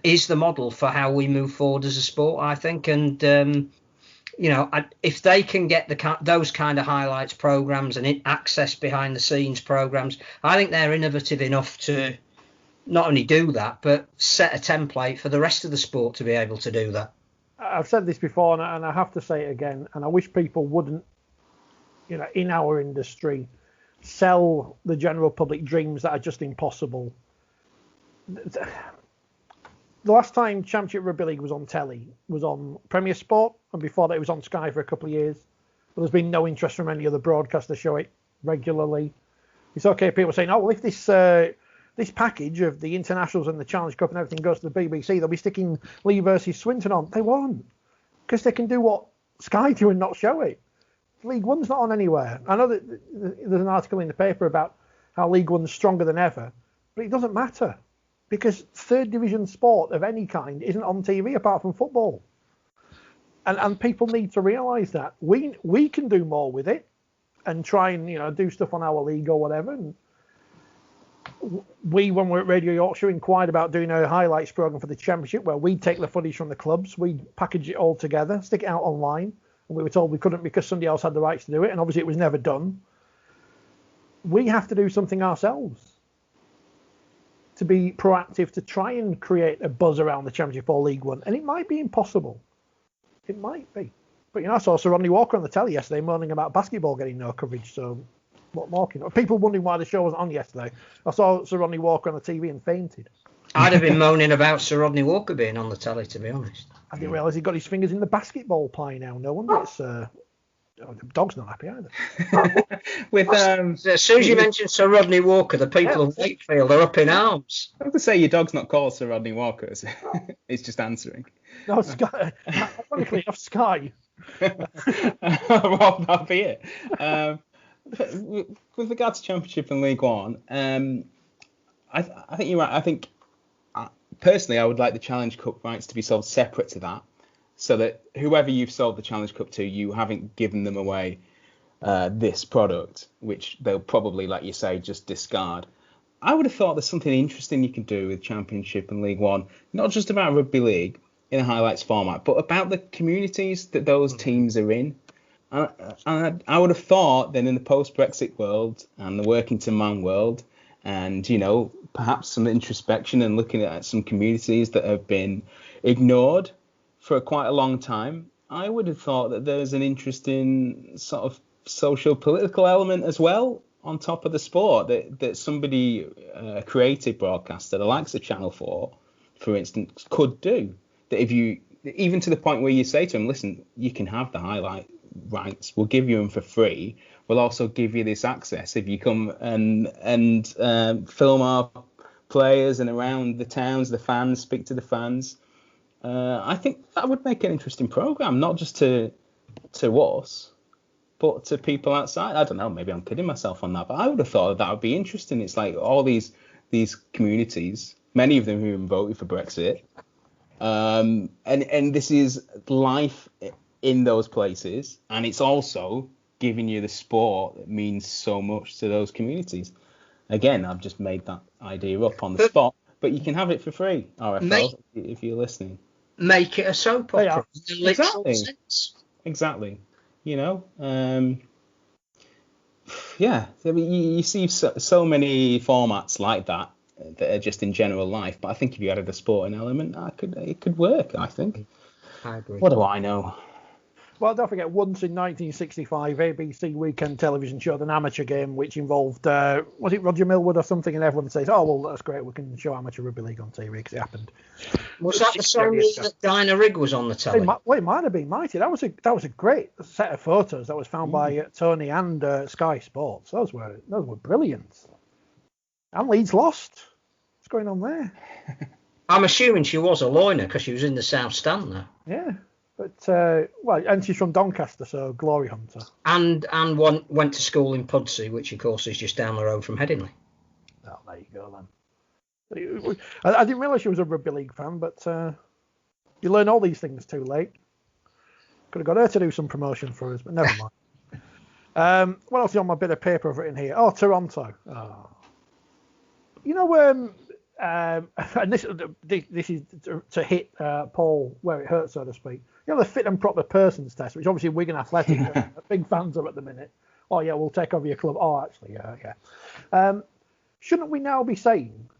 is the model for how we move forward as a sport, I think. And if they can get those kind of highlights programs and access behind the scenes programs, I think they're innovative enough to not only do that, but set a template for the rest of the sport to be able to do that. I've said this before, and I have to say it again, and I wish people wouldn't, in our industry, sell the general public dreams that are just impossible. The last time Championship Rugby League was on telly was on Premier Sport, and before that it was on Sky for a couple of years. But there's been no interest from any other broadcaster to show it regularly. It's okay, people saying, oh, well, if this package of the internationals and the Challenge Cup and everything goes to the BBC, they'll be sticking Lee versus Swinton on. They won't, because they can do what Sky do and not show it. League One's not on anywhere. I know that there's an article in the paper about how League One's stronger than ever, but it doesn't matter. because third division sport of any kind isn't on TV apart from football. And people need to realise that we can do more with it and try and do stuff on our league or whatever. And we, when we're at Radio Yorkshire, inquired about doing a highlights programme for the Championship where we take the footage from the clubs, we package it all together, stick it out online, and we were told we couldn't because somebody else had the rights to do it, and obviously it was never done. We have to do something ourselves to be proactive to try and create a buzz around the Championship or League One, and it might be impossible. It might be. But I saw Sir Rodney Walker on the telly yesterday moaning about basketball getting no coverage, so what more can people wondering why the show wasn't on yesterday? I saw Sir Rodney Walker on the TV and fainted. I'd have been moaning about Sir Rodney Walker being on the telly, to be honest. I didn't realise he got his fingers in the basketball pie now. No wonder it's... the dog's not happy either. As soon as you mentioned Sir Rodney Walker, the people of Wakefield are up in arms. I was going to say your dog's not called Sir Rodney Walker. It's just answering. No, Sky. Ironically enough, Sky. Well, that'll be it. With regards to Championship and League One, I think you're right. I think personally, I would like the Challenge Cup rights to be sold separate to that, so that whoever you've sold the Challenge Cup to, you haven't given them away this product, which they'll probably, like you say, just discard. I would have thought there's something interesting you can do with Championship and League One, not just about Rugby League in a highlights format, but about the communities that those teams are in. And I would have thought that in the post-Brexit world and the Workington Man world, and, perhaps some introspection and looking at some communities that have been ignored for quite a long time, I would have thought that there's an interesting sort of social political element as well on top of the sport that somebody, a creative broadcaster, the likes of Channel 4, for instance, could do. That if you, even to the point where you say to them, listen, you can have the highlight rights, we'll give you them for free. We'll also give you this access if you come and film our players and around the towns, the fans, speak to the fans. I think that would make an interesting programme, not just to us, but to people outside. I don't know, maybe I'm kidding myself on that, but I would have thought that would be interesting. It's like all these communities, many of them who voted for Brexit, and this is life in those places, and it's also giving you the sport that means so much to those communities. Again, I've just made that idea up on the spot, but you can have it for free, RFL, if you're listening. Make it a soap opera. Exactly. Yeah, I mean, you see so many formats like that are just in general life, but I think if you added a sporting element, it could work, I think. I agree. What do I know? Well, don't forget, once in 1965, ABC Weekend Television showed an amateur game which involved, was it Roger Millward or something? And everyone says, oh, well, that's great, we can show amateur rugby league on TV because it happened. Was that the same year that Dinah Rigg was on the telly? It might have been, might it? That was a great set of photos that was found by Tony and Sky Sports. Those were brilliant. And Leeds lost. What's going on there? I'm assuming she was a loiner because she was in the South Stand there. Yeah. But, and she's from Doncaster, so glory hunter. And went to school in Pudsey, which, of course, is just down the road from Headingley. Oh, there you go, then. I didn't realise she was a rugby league fan, but you learn all these things too late. Could have got her to do some promotion for us, but never mind. What else is on my bit of paper I've written here? Oh, Toronto. Oh. And this is to hit Paul where it hurts, so to speak. The fit and proper persons test, which obviously Wigan Athletic are big fans of at the minute. Oh yeah, we'll take over your club. Oh, actually, yeah. Shouldn't we now be saying,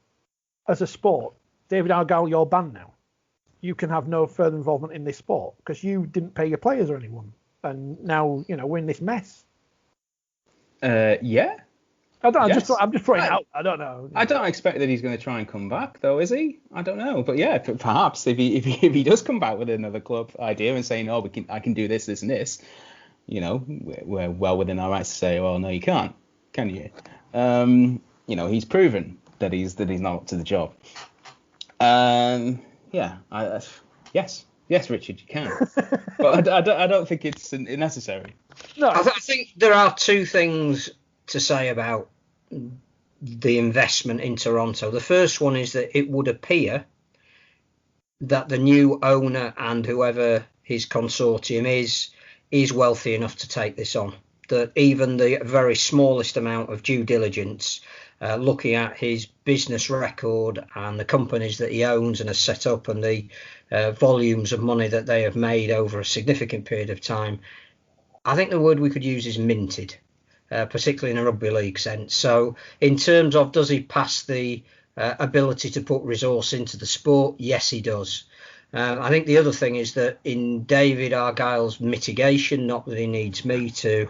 as a sport, David Argyle, you're banned now. You can have no further involvement in this sport because you didn't pay your players or anyone, and now we're in this mess. Yeah. I'm just throwing it out. I don't know. I don't expect that he's going to try and come back, though, is he? I don't know, but yeah, perhaps if he does come back with another club idea and saying, "Oh, I can do this, this, and this," we're well within our rights to say, "Well, no, you can't, can you?" He's proven that he's not up to the job. Yes, Richard, you can, but I don't think it's necessary. No, I think there are two things to say about the investment in Toronto. The first one is that it would appear that the new owner and whoever his consortium is wealthy enough to take this on. That even the very smallest amount of due diligence, looking at his business record and the companies that he owns and has set up and the volumes of money that they have made over a significant period of time, I think the word we could use is minted, particularly in a rugby league sense. So in terms of does he pass the ability to put resource into the sport? Yes, he does. I think the other thing is that in David Argyle's mitigation, not that he needs me to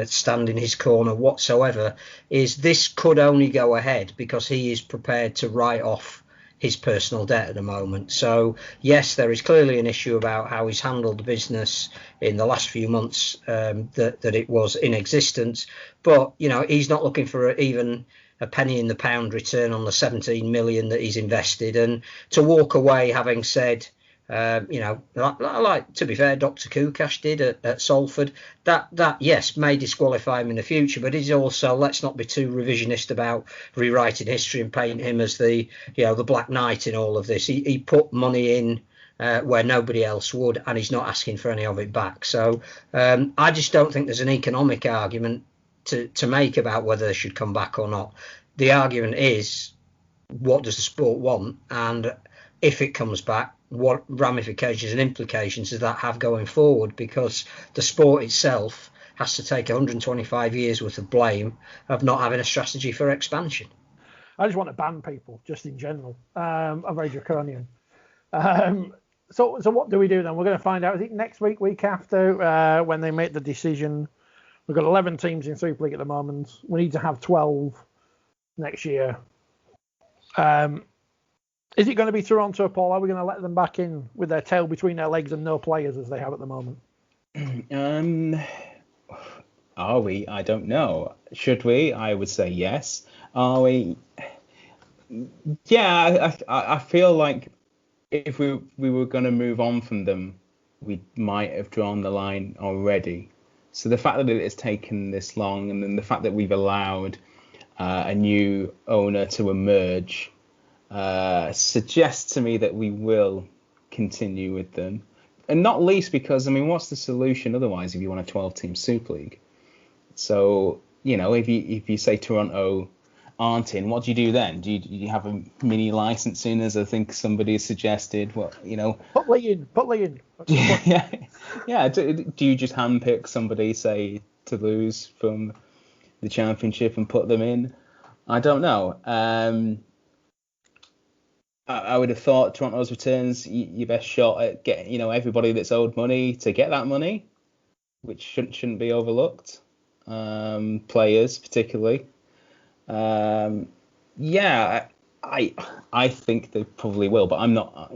stand in his corner whatsoever, is this could only go ahead because he is prepared to write off his personal debt at the moment. So yes, there is clearly an issue about how he's handled the business in the last few months, that it was in existence, but he's not looking for even a penny in the pound return on the 17 million that he's invested, and to walk away having said, like to be fair, Dr. Kukash did at Salford, that yes may disqualify him in the future, but he's also, let's not be too revisionist about rewriting history and paint him as the Black Knight in all of this. He put money in where nobody else would, and he's not asking for any of it back. So I just don't think there's an economic argument to make about whether they should come back or not. The argument is, what does the sport want, and if it comes back, what ramifications and implications does that have going forward? Because the sport itself has to take 125 years worth of blame of not having a strategy for expansion. I just want to ban people, just in general. I'm very draconian. So what do we do then? We're going to find out, I think, next week after, when they make the decision. We've got 11 teams in Super League at the moment. We need to have 12 next year. Is it going to be Toronto, Paul? Are we going to let them back in with their tail between their legs and no players as they have at the moment? Are we? I don't know. Should we? I would say yes. Are we? Yeah, I feel like if we were going to move on from them, we might have drawn the line already. So the fact that it's taken this long, and then the fact that we've allowed a new owner to emerge, suggests to me that we will continue with them. And not least because, what's the solution otherwise if you want a 12-team Super League? So, if you say Toronto aren't in, what do you do then? Do you have a mini licensing, as I think somebody has suggested? Put Lee in. Yeah. Do you just handpick somebody, say, Toulouse from the Championship and put them in? I don't know. I would have thought Toronto's returns your best shot at getting, everybody that's owed money to get that money, which shouldn't be overlooked. Players particularly. I think they probably will, but I'm not,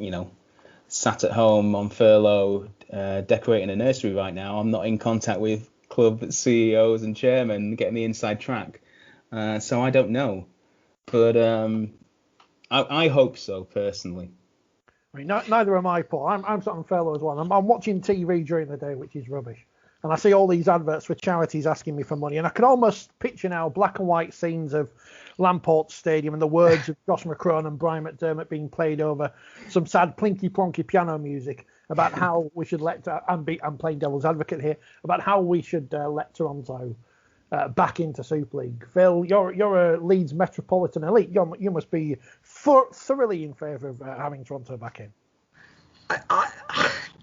sat at home on furlough, decorating a nursery right now. I'm not in contact with club CEOs and chairmen getting the inside track. So I don't know, but I hope so personally. Neither am I, Paul. I'm sat on furlough as well. I'm watching TV during the day, which is rubbish. And I see all these adverts for charities asking me for money. And I can almost picture now black and white scenes of Lamport Stadium and the words of Josh McCrone and Brian McDermott being played over some sad plinky plonky piano music about how we should I'm playing devil's advocate here, about how we should let Toronto back into Super League. Phil, you're a Leeds Metropolitan elite. You must be thoroughly in favour of having Toronto back in.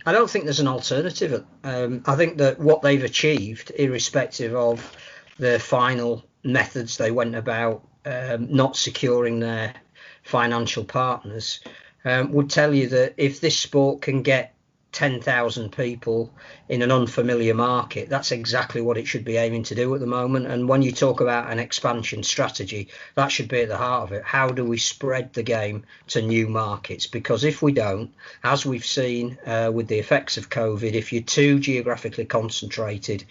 I don't think there's an alternative. I think that what they've achieved, irrespective of the final methods they went about not securing their financial partners, would tell you that if this sport can get 10,000 people in an unfamiliar market, that's exactly what it should be aiming to do at the moment. And when you talk about an expansion strategy, that should be at the heart of it. How do we spread the game to new markets? Because if we don't, as we've seen with the effects of COVID, if you're too geographically concentrated,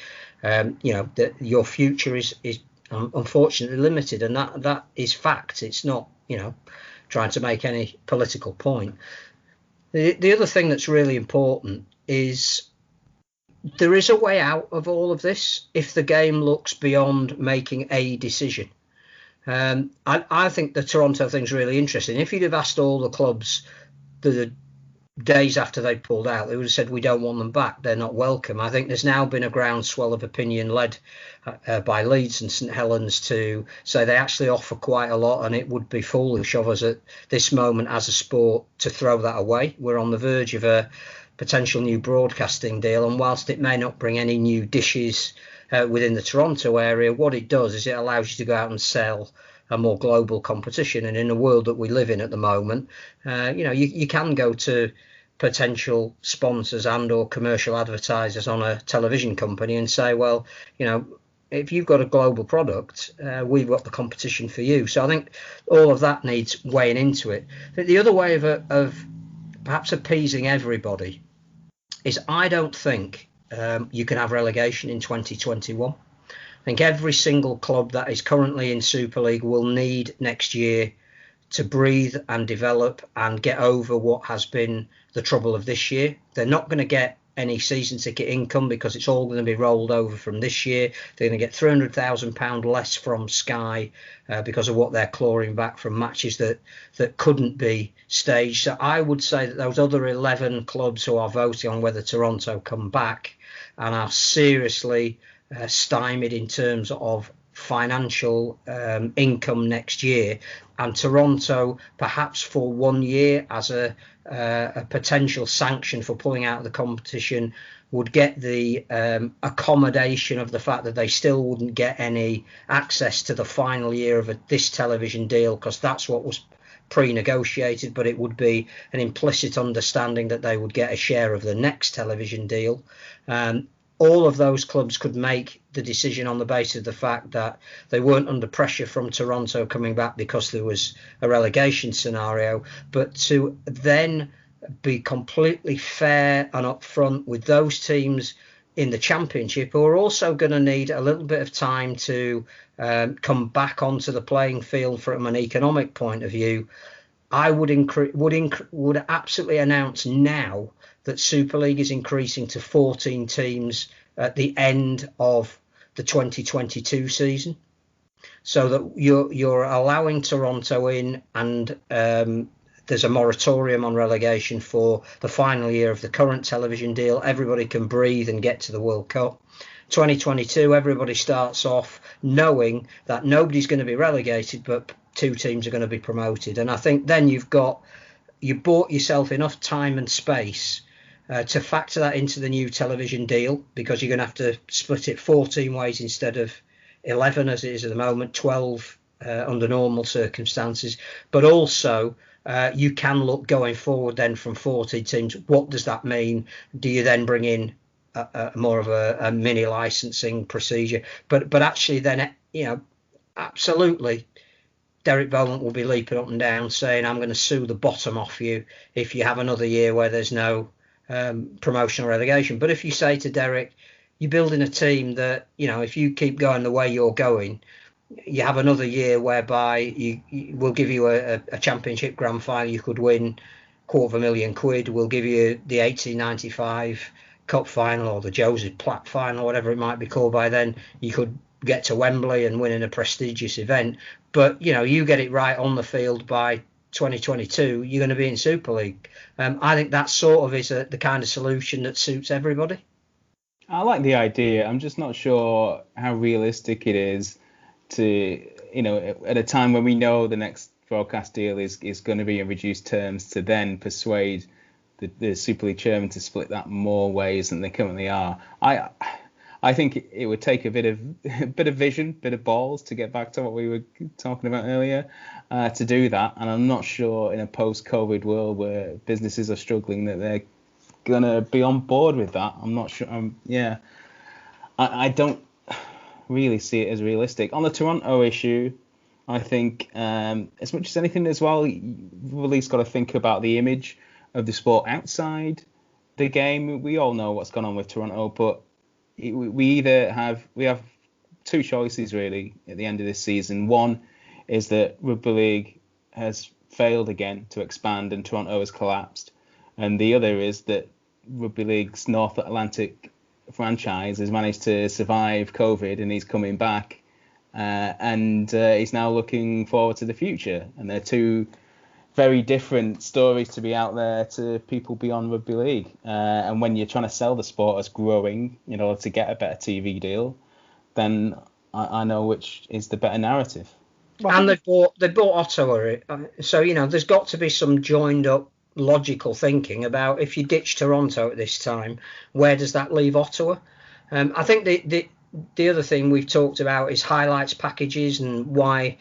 that your future is unfortunately limited, and that is fact. It's not trying to make any political point. The other thing that's really important is there is a way out of all of this if the game looks beyond making a decision. I think the Toronto thing's really interesting. If you'd have asked all the clubs the days after they pulled out, they would have said, we don't want them back, they're not welcome. I think there's now been a groundswell of opinion led by Leeds and St Helens to say they actually offer quite a lot, and it would be foolish of us at this moment as a sport to throw that away. We're on the verge of a potential new broadcasting deal, and whilst it may not bring any new dishes within the Toronto area, what it does is it allows you to go out and sell a more global competition. And in the world that we live in at the moment, you can go to potential sponsors and or commercial advertisers on a television company and say, well, if you've got a global product, we've got the competition for you. So I think all of that needs weighing into it. But the other way of perhaps appeasing everybody is I don't think you can have relegation in 2021. I think every single club that is currently in Super League will need next year to breathe and develop and get over what has been the trouble of this year. They're not going to get any season ticket income because it's all going to be rolled over from this year. They're going to get £300,000 less from Sky because of what they're clawing back from matches that couldn't be staged. So I would say that those other 11 clubs who are voting on whether Toronto come back and are seriously stymied in terms of financial income next year, and Toronto perhaps for 1 year as a potential sanction for pulling out of the competition would get the accommodation of the fact that they still wouldn't get any access to the final year of this television deal, because that's what was pre-negotiated, but it would be an implicit understanding that they would get a share of the next television deal. All of those clubs could make the decision on the basis of the fact that they weren't under pressure from Toronto coming back because there was a relegation scenario, but to then be completely fair and upfront with those teams in the Championship who are also going to need a little bit of time to come back onto the playing field from an economic point of view. I would absolutely announce now that Super League is increasing to 14 teams at the end of the 2022 season, so that you're allowing Toronto in, and there's a moratorium on relegation for the final year of the current television deal. Everybody can breathe and get to the World Cup. 2022, everybody starts off knowing that nobody's going to be relegated, but 2 teams are going to be promoted. And I think then you bought yourself enough time and space to factor that into the new television deal, because you're going to have to split it 14 ways instead of 11 as it is at the moment, 12 under normal circumstances. But also you can look going forward then from 40 teams. What does that mean? Do you then bring in more of a mini licensing procedure? But actually then, absolutely, Derek Beaumont will be leaping up and down saying, I'm going to sue the bottom off you if you have another year where there's no promotional relegation. But if you say to Derek, you're building a team that, if you keep going the way you're going, you have another year whereby you will give you a Championship grand final, you could win £250,000. We'll give you the 1895 Cup final or the Joseph Platt final, whatever it might be called by then. You could get to Wembley and win in a prestigious event. But, you get it right on the field by 2022, you're going to be in Super League. I think that sort of is the kind of solution that suits everybody. I like the idea. I'm just not sure how realistic it is to, at a time when we know the next broadcast deal is going to be in reduced terms, to then persuade the Super League chairman to split that more ways than they currently are. I think it would take a bit of vision, bit of balls to get back to what we were talking about earlier, to do that. And I'm not sure in a post-COVID world where businesses are struggling that they're gonna be on board with that. I'm not sure. I don't really see it as realistic. On the Toronto issue, I think as much as anything as well, we've at least got to think about the image of the sport outside the game. We all know what's gone on with Toronto, but we have 2 choices really at the end of this season. One is that Rugby League has failed again to expand and Toronto has collapsed, and the other is that Rugby League's North Atlantic franchise has managed to survive COVID and he's coming back and he's now looking forward to the future. And they're two very different stories to be out there to people beyond rugby league. And when you're trying to sell the sport as growing in order to get a better TV deal, then I know which is the better narrative. And they bought Ottawa, so there's got to be some joined up logical thinking about, if you ditch Toronto at this time, where does that leave Ottawa? I think the other thing we've talked about is highlights packages, and why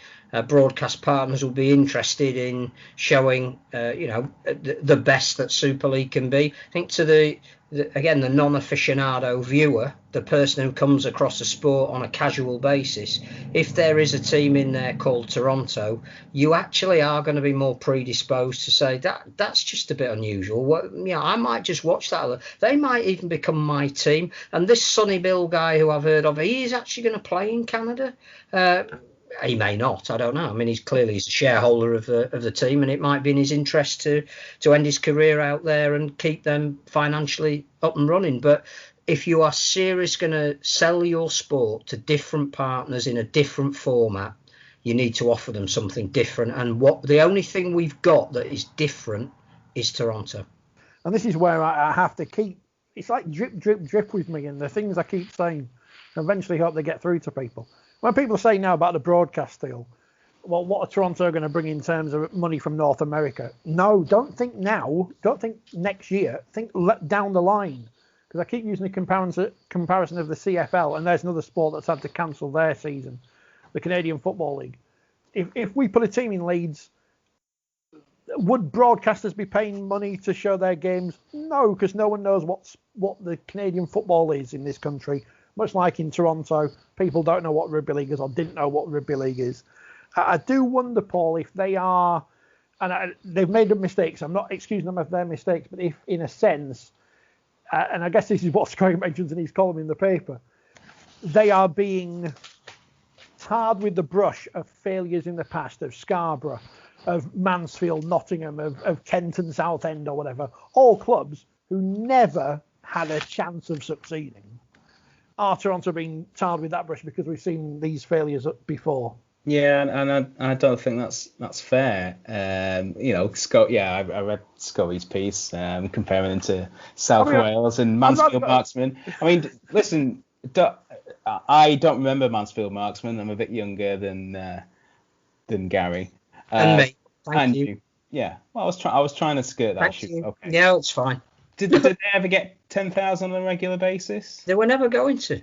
broadcast partners will be interested in showing the best that Super League can be. I think to the non-aficionado viewer, the person who comes across the sport on a casual basis, if there is a team in there called Toronto, you actually are going to be more predisposed to say that's just a bit unusual. I might just watch that. They might even become my team. And this Sonny Bill guy who I've heard of, he is actually going to play in Canada. He may not. I don't know. I mean, he's a shareholder of the team, and it might be in his interest to end his career out there and keep them financially up and running. But if you are serious going to sell your sport to different partners in a different format, you need to offer them something different. And the only thing we've got that is different is Toronto. And this is where I have to keep. It's like drip, drip, drip with me, and the things I keep saying. Eventually, hope they get through to people. When people say now about the broadcast deal, well, what are Toronto going to bring in terms of money from North America? No, don't think now. Don't think next year. Think down the line. Because I keep using the comparison of the CFL, and there's another sport that's had to cancel their season, the Canadian Football League. If we put a team in Leeds, would broadcasters be paying money to show their games? No, because no one knows what the Canadian football is in this country. Much like in Toronto, people don't know what rugby league is, or didn't know what rugby league is. I do wonder, Paul, if they are, and they've made mistakes. I'm not excusing them of their mistakes, but if, in a sense, and I guess this is what Squrriel mentions in his column in the paper, they are being tarred with the brush of failures in the past, of Scarborough, of Mansfield, Nottingham, of Kent and Southend or whatever, all clubs who never had a chance of succeeding. Are Toronto being tarred with that brush because we've seen these failures before? Yeah, and I don't think that's fair. I read Scully's piece comparing them to South Wales and Mansfield Marksmen. I mean, listen, I don't remember Mansfield Marksmen. I'm a bit younger than Gary. And me. Thank you. Yeah. Well, I was trying to skirt that issue. Okay. Yeah, it's fine. Did they ever get 10,000 on a regular basis? They were never going to.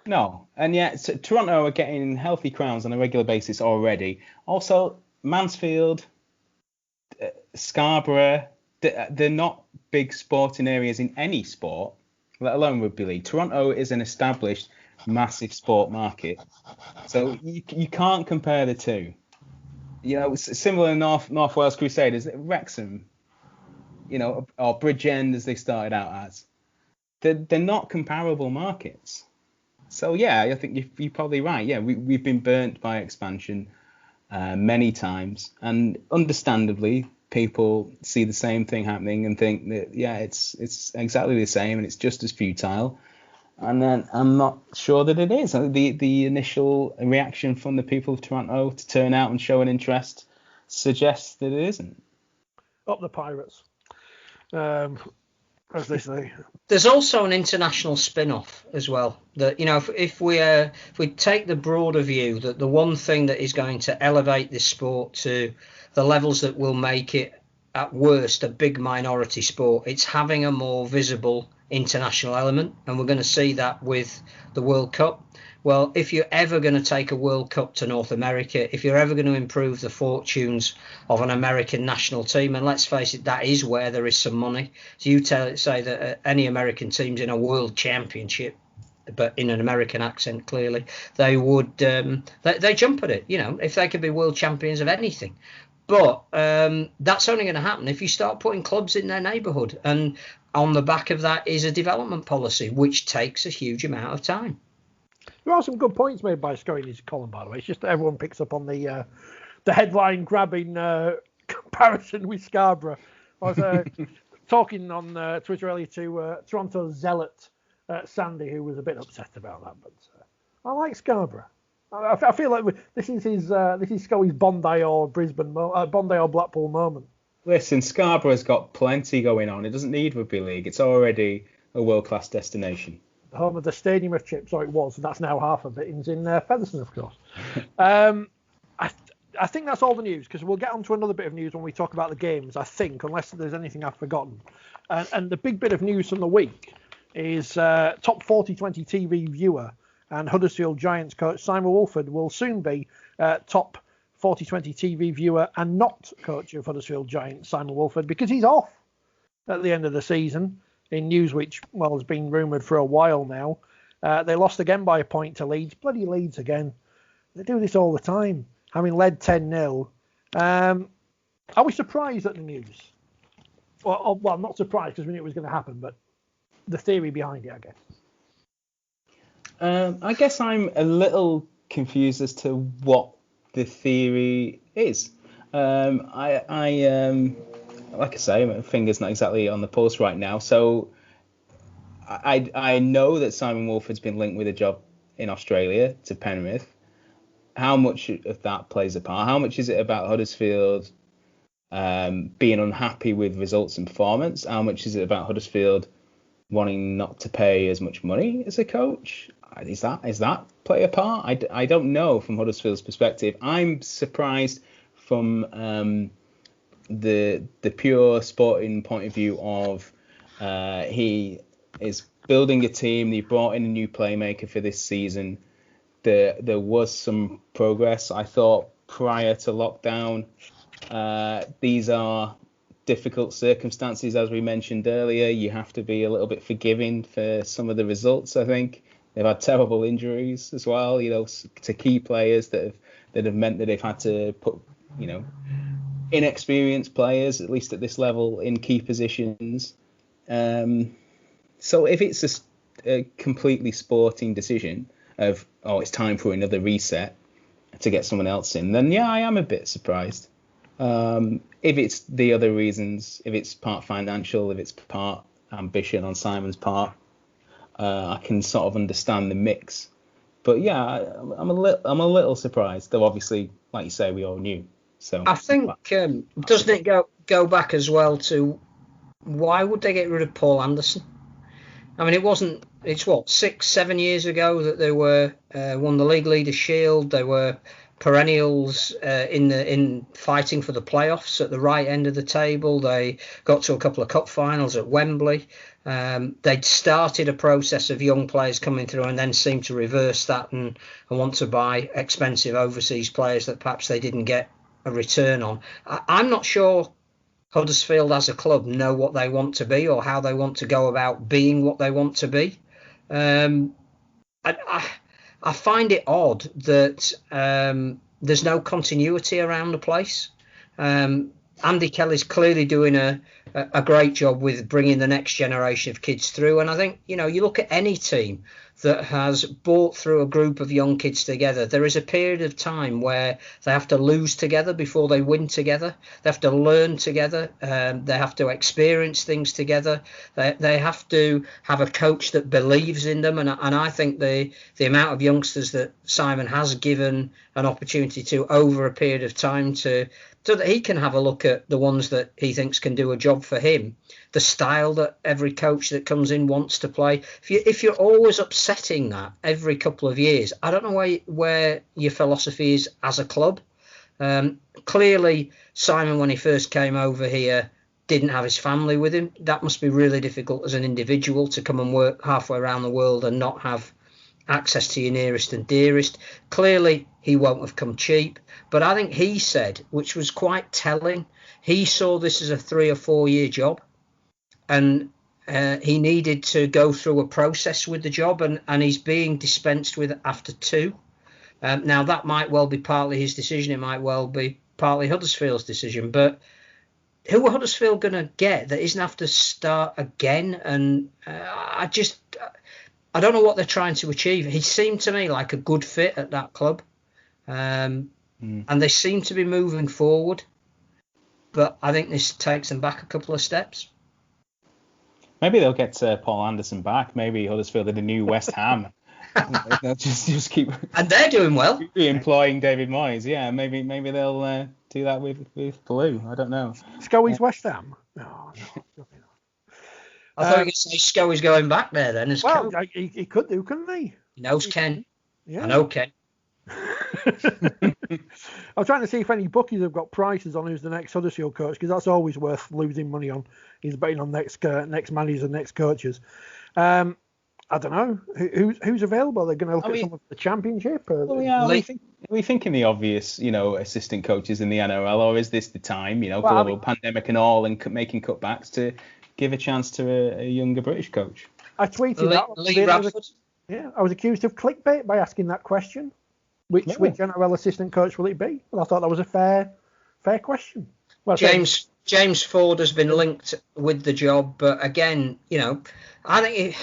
No. And yet Toronto are getting healthy crowns on a regular basis already. Also, Mansfield, Scarborough, they're not big sporting areas in any sport, let alone rugby league. Toronto is an established, massive sport market. So you can't compare the two. Similar in North Wales Crusaders, Wrexham, or Bridgend as they started out as. They're not comparable markets. So, yeah, I think you're probably right. Yeah, we've been burnt by expansion many times. And understandably, people see the same thing happening and think that, yeah, it's exactly the same and it's just as futile. And then I'm not sure that it is. The initial reaction from the people of Toronto to turn out and show an interest suggests that it isn't. Up the Pirates. As they say. There's also an international spin-off as well. That if we take the broader view that the one thing that is going to elevate this sport to the levels that will make it at worst a big minority sport, it's having a more visible international element, and we're going to see that with the World Cup. Well, if you're ever going to take a World Cup to North America, if you're ever going to improve the fortunes of an American national team, and let's face it, that is where there is some money. So you say that any American teams in a world championship, but in an American accent, clearly, they would they jump at it, if they could be world champions of anything. But that's only going to happen if you start putting clubs in their neighbourhood. And on the back of that is a development policy, which takes a huge amount of time. There are some good points made by Squrriel in his column, by the way. It's just that everyone picks up on the headline-grabbing comparison with Scarborough. I was talking on Twitter earlier to Toronto zealot Sandy, who was a bit upset about that. But I like Scarborough. I feel like this is Scully's Bondi or Bondi or Blackpool moment. Listen, Scarborough's got plenty going on. It doesn't need rugby league. It's already a world-class destination. The home of the Stadium of Chips, or it was. That's now half of it. It's in Featherstone, of course. I think that's all the news, because we'll get on to another bit of news when we talk about the games, I think, unless there's anything I've forgotten. And the big bit of news from the week is top 4020 TV viewer and Huddersfield Giants coach Simon Woolford will soon be top 4020 TV viewer and not coach of Huddersfield Giants, Simon Woolford, because he's off at the end of the season, in news which, well, has been rumoured for a while now. They lost again by a point to Leeds. Bloody Leeds again. They do this all the time, having led 10-0. Are we surprised at the news? Well, not surprised because we knew it was going to happen, but the theory behind it, I guess. I guess I'm a little confused as to what the theory is. Like I say, my finger's not exactly on the pulse right now. So I know that Simon Woolford's been linked with a job in Australia to Penrith. How much of that plays a part? How much is it about Huddersfield being unhappy with results and performance? How much is it about Huddersfield wanting not to pay as much money as a coach? Is that play a part? I don't know from Huddersfield's perspective. I'm surprised from the pure sporting point of view of he is building a team. He brought in a new playmaker for this season. There was some progress, I thought, prior to lockdown. These are difficult circumstances, as we mentioned earlier. You have to be a little bit forgiving for some of the results, I think. They've had terrible injuries as well, to key players that have meant that they've had to put, inexperienced players, at least at this level, in key positions. So if it's a completely sporting decision of, it's time for another reset to get someone else in, then yeah, I am a bit surprised. If it's the other reasons, if it's part financial, if it's part ambition on Simon's part, I can sort of understand the mix. But yeah, I'm a little surprised, though obviously, like you say, we all knew. So I think doesn't it go back as well to why would they get rid of Paul Anderson? I mean, it's 6-7 years ago that they were won the League Leaders Shield. They were perennials in fighting for the playoffs at the right end of the table. They got to a couple of cup finals at Wembley. They'd started a process of young players coming through and then seemed to reverse that and want to buy expensive overseas players that perhaps they didn't get a return on. I'm not sure Huddersfield as a club know what they want to be or how they want to go about being what they want to be. I find it odd that there's no continuity around the place. Andy Kelly's clearly doing a great job with bringing the next generation of kids through. And I think, you look at any team that has brought through a group of young kids together, there is a period of time where they have to lose together before they win together. They have to learn together. They have to experience things together. They have to have a coach that believes in them. And I think the amount of youngsters that Simon has given an opportunity to over a period of time so that he can have a look at the ones that he thinks can do a job for him, the style that every coach that comes in wants to play. If you're always upsetting that every couple of years, I don't know where your philosophy is as a club. Clearly, Simon, when he first came over here, didn't have his family with him. That must be really difficult as an individual to come and work halfway around the world and not have access to your nearest and dearest. Clearly, he won't have come cheap. But I think he said, which was quite telling, he saw this as a 3 or 4 year job. And he needed to go through a process with the job, and he's being dispensed with after 2. Now, that might well be partly his decision. It might well be partly Huddersfield's decision. But who are Huddersfield going to get that isn't have to start again? And I don't know what they're trying to achieve. He seemed to me like a good fit at that club. And they seem to be moving forward. But I think this takes them back a couple of steps. Maybe they'll get Paul Anderson back. Maybe Huddersfield are the new West Ham. They'll just keep. And they're doing well. Employing David Moyes. Yeah, maybe they'll do that with Blue. I don't know. Scully's West Ham. No. I thought you could say Scully's going back there then. As well, he could do, couldn't he? He knows Ken. Yeah. I know Ken. I'm trying to see if any bookies have got prices on who's the next Huddersfield coach, because that's always worth losing money on. He's betting on next managers and next coaches. I don't know who's available. Are they going to look at some of the Championship? Well, yeah, are we thinking the obvious, assistant coaches in the NRL, or is this the time, global pandemic and all, and making cutbacks to give a chance to a younger British coach? I tweeted that. Lee Radford. I was accused of clickbait by asking that question. Which NRL assistant coach will it be? Well, I thought that was a fair question. Well, James Ford has been linked with the job, but again, I think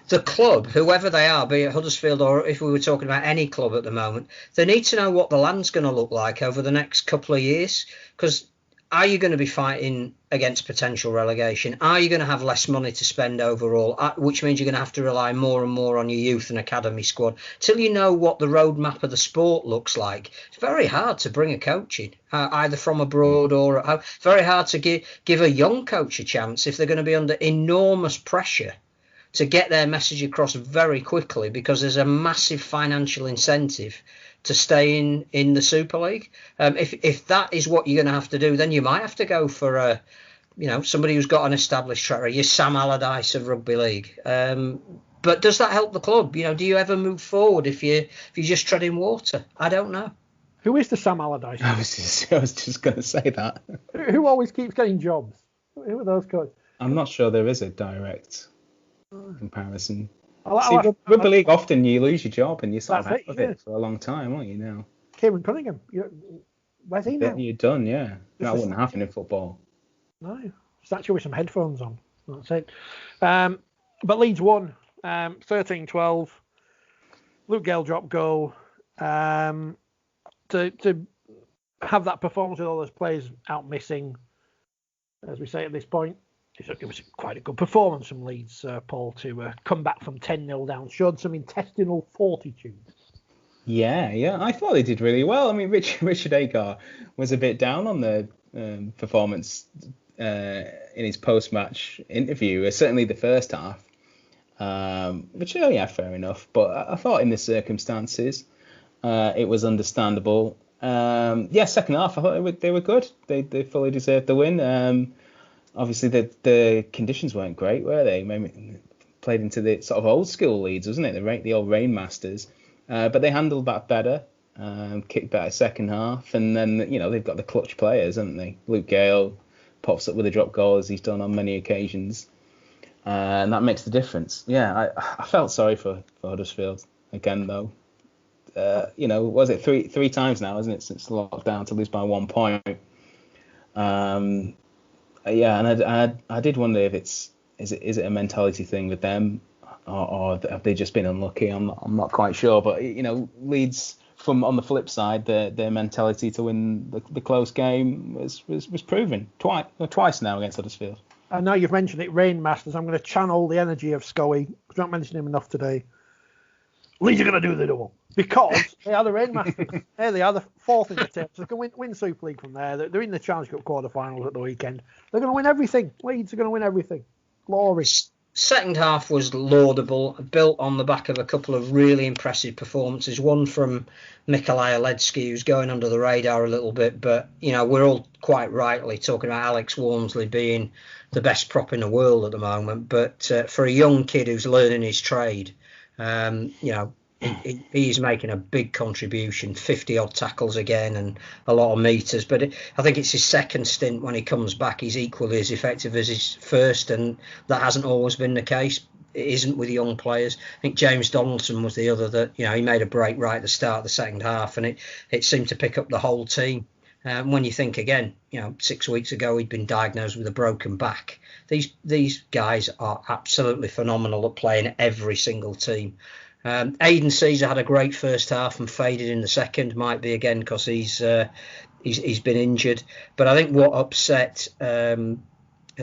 the club, whoever they are, be it Huddersfield or if we were talking about any club at the moment, they need to know what the land's going to look like over the next couple of years. Because are you going to be fighting against potential relegation? Are you going to have less money to spend overall, which means you're going to have to rely more and more on your youth and academy squad? Till you know what the roadmap of the sport looks like, it's very hard to bring a coach in, either from abroad or at home. It's very hard to give a young coach a chance if they're going to be under enormous pressure to get their message across very quickly, because there's a massive financial incentive to stay in the Super League. If that is what you're going to have to do, then you might have to go for somebody who's got an established track record. You're Sam Allardyce of Rugby League. But does that help the club? Do you ever move forward if you're just treading water? I don't know. Who is the Sam Allardyce? I was just going to say that. Who always keeps getting jobs? Who are those coaches? I'm not sure there is a direct comparison. Rugby League, often you lose your job and you're sort of out of it for a long time, aren't you now? Kieran Cunningham, where's he now? You're done, yeah. That wouldn't happen in football. No, statue with some headphones on. That's it. But Leeds won 13-12. Luke Gale dropped goal. To have that performance with all those players out missing, as we say at this point, it was quite a good performance from Leeds, Paul, to come back from 10-0 down. Showed some intestinal fortitude. Yeah, I thought they did really well. I mean, Richard Agar was a bit down on the performance in his post-match interview, certainly the first half, which, fair enough. But I thought in the circumstances, it was understandable. Second half, I thought they were good. They fully deserved the win. Obviously, the conditions weren't great, were they? Maybe played into the sort of old school Leeds, wasn't it? The old Rainmasters. But they handled that better, kicked better second half. And then, they've got the clutch players, haven't they? Luke Gale pops up with a drop goal, as he's done on many occasions. And that makes the difference. Yeah, I felt sorry for Huddersfield again, though. Was it three times now, isn't it, since the lockdown, to lose by 1 point? And I did wonder if is it a mentality thing with them, or have they just been unlucky? I'm not quite sure. But Leeds, from on the flip side, their mentality to win the close game was proven twice now against Huddersfield. I know you've mentioned it, Rainmasters. I'm going to channel the energy of Scully. I've not mentioned him enough today. Leeds are going to do the double because they are the Rainmasters. They are the fourth in the table, so they can win Super League from there. They're in the Challenge Cup quarterfinals at the weekend. They're going to win everything. Leeds are going to win everything. Glory. Second half was laudable, built on the back of a couple of really impressive performances. One from Mikolaj Aledski, who's going under the radar a little bit, but we're all quite rightly talking about Alex Walmsley being the best prop in the world at the moment. But for a young kid who's learning his trade, he's making a big contribution, 50 odd tackles again and a lot of meters. But I think it's his second stint when he comes back. He's equally as effective as his first, and that hasn't always been the case. It isn't with young players. I think James Donaldson was the other that, he made a break right at the start of the second half, and it seemed to pick up the whole team. When you think again, 6 weeks ago he'd been diagnosed with a broken back. These guys are absolutely phenomenal at playing every single team. Aidan Caesar had a great first half and faded in the second. Might be again because he's been injured. But I think what upset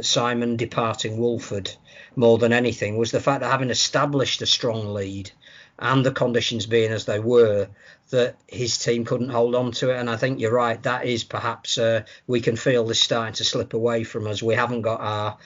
Simon departing Woolford more than anything was the fact that having established a strong lead, and the conditions being as they were, that his team couldn't hold on to it. And I think you're right. That is perhaps we can feel this starting to slip away from us. We haven't got our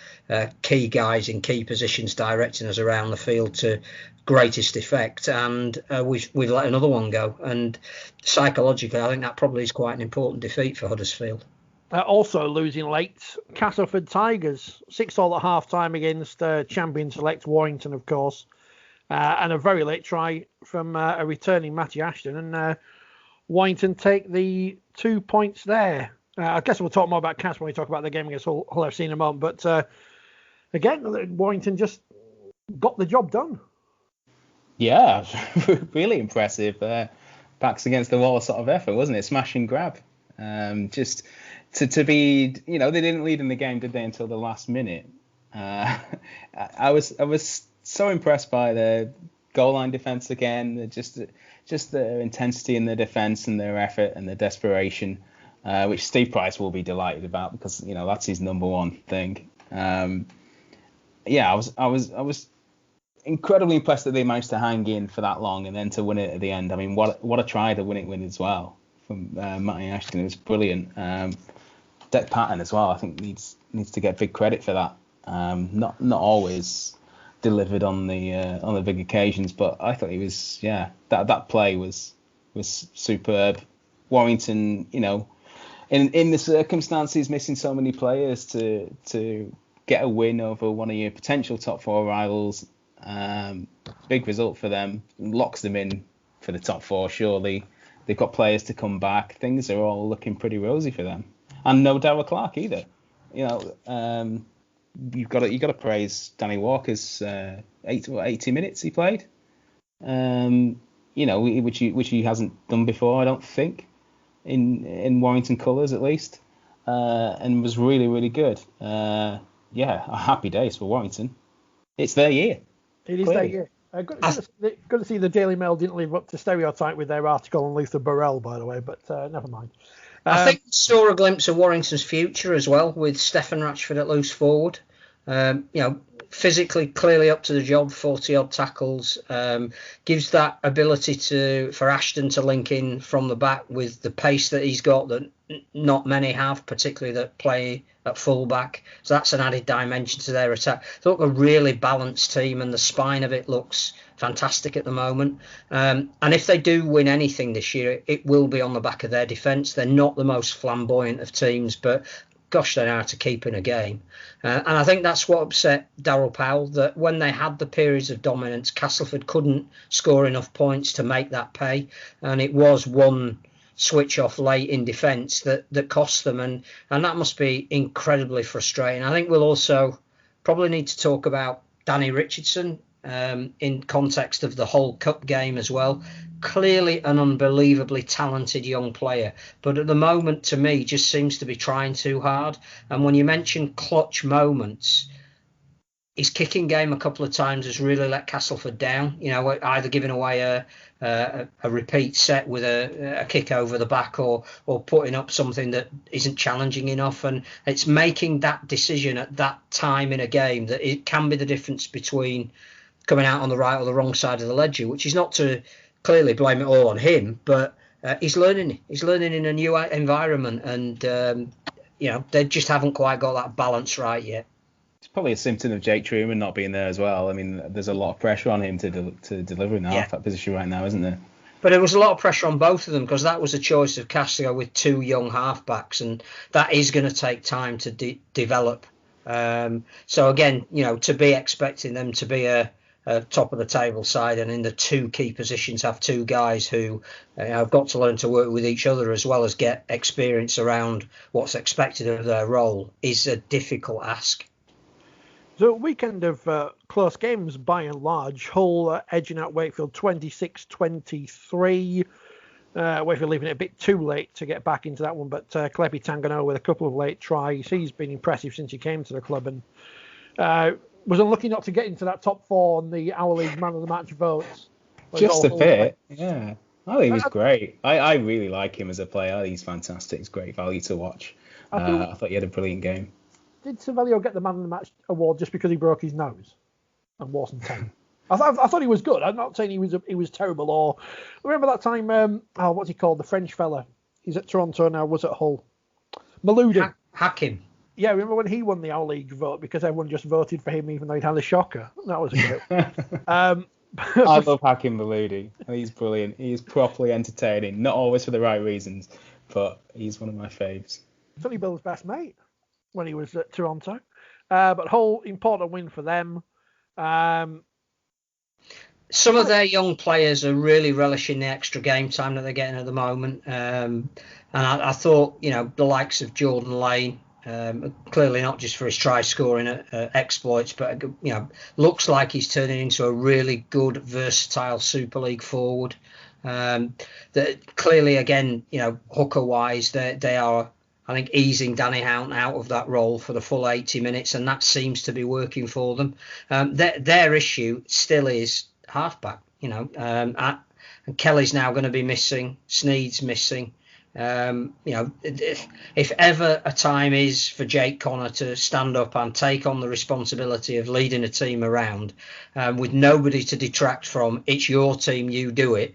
key guys in key positions directing us around the field to greatest effect, and we've let another one go. And psychologically, I think that probably is quite an important defeat for Huddersfield. Also losing late, Castleford Tigers 6-all at half time against champion select Warrington, of course, and a very late try from a returning Matty Ashton, and Warrington take the 2 points there. I guess we'll talk more about Cas when we talk about the game against Hull FC in a moment, but again, Warrington just got the job done. Yeah, really impressive. Backs against the wall sort of effort, wasn't it? Smash and grab. Just to be, they didn't lead in the game, did they, until the last minute? I was so impressed by the goal line defence again. Just their intensity in the defence and their effort and their desperation, which Steve Price will be delighted about because that's his number one thing. I was incredibly impressed that they managed to hang in for that long and then to win it at the end. I mean, what a try to win as well from Matty Ashton. It was brilliant. Deck Patton as well, I think needs to get big credit for that. Not always delivered on the big occasions, but I thought he was that play was superb. Warrington, in the circumstances, missing so many players to get a win over one of your potential top four rivals. Big result for them, locks them in for the top four. Surely they've got players to come back. Things are all looking pretty rosy for them, and no Daryl Clark either. You've got to praise Danny Walker's 80 minutes he played. Which he hasn't done before, I don't think, in Warrington colours at least, and was really really good. A happy days for Warrington. It's their year. It is their year. Good to see the Daily Mail didn't live up to stereotype with their article on Luther Burrell, by the way, but never mind. I think we saw a glimpse of Warrington's future as well with Stefan Ratchford at loose forward. Physically clearly up to the job, 40-odd tackles, gives that ability for Ashton to link in from the back with the pace that he's got that not many have, particularly that play at full-back. So that's an added dimension to their attack. They look a really balanced team, and the spine of it looks fantastic at the moment. And if they do win anything this year, it will be on the back of their defence. They're not the most flamboyant of teams, but gosh, they know how to keep in a game. And I think that's what upset Daryl Powell, that when they had the periods of dominance, Castleford couldn't score enough points to make that pay. And it was one switch off late in defence that cost them. And that must be incredibly frustrating. I think we'll also probably need to talk about Danny Richardson in context of the whole cup game as well. Clearly an unbelievably talented young player, but at the moment to me just seems to be trying too hard. And when you mention clutch moments, his kicking game a couple of times has really let Castleford down, either giving away a repeat set with a kick over the back or putting up something that isn't challenging enough. And it's making that decision at that time in a game that it can be the difference between coming out on the right or the wrong side of the ledger, which is not to clearly blame it all on him, but he's learning in a new environment, and they just haven't quite got that balance right yet. It's probably a symptom of Jake Truman not being there as well. I mean, there's a lot of pressure on him to deliver in that position right now, isn't there? But there was a lot of pressure on both of them, because that was a choice of Cass to go with two young halfbacks, and that is going to take time to develop. So again, to be expecting them to be a top of the table side and in the two key positions have two guys who have got to learn to work with each other as well as get experience around what's expected of their role is a difficult ask. So weekend of close games by and large. Hull edging out Wakefield 26-23. Wakefield leaving it a bit too late to get back into that one, but Klepi Tangano with a couple of late tries. He's been impressive since he came to the club, and was unlucky not to get into that top four on the Our League Man of the Match votes. Just a bit, yeah. I think he was great. I really like him as a player. I think he's fantastic. It's great value to watch. I thought he had a brilliant game. Did Squrriel get the Man of the Match award just because he broke his nose and wasn't 10? I thought he was good. I'm not saying he was terrible. Or remember that time? What's he called? The French fella. He's at Toronto now. Was at Hull. Maloudi. Hakim. Yeah, remember when he won the All League vote because everyone just voted for him even though he'd had a shocker? That was a great. I love Hakim Maloudi. He's brilliant. He's properly entertaining. Not always for the right reasons, but he's one of my faves. Sonny Bill's best mate when he was at Toronto. But Hull, important win for them. Some of their young players are really relishing the extra game time that they're getting at the moment. And I thought, the likes of Jordan Lane, clearly not just for his try-scoring exploits, but, looks like he's turning into a really good, versatile Super League forward. That clearly, again, hooker-wise, they are, I think, easing Danny Houghton out of that role for the full 80 minutes, and that seems to be working for them. Their issue still is halfback, and Kelly's now going to be missing, Sneed's missing. If ever a time is for Jake Connor to stand up and take on the responsibility of leading a team around with nobody to detract from, it's your team, you do it,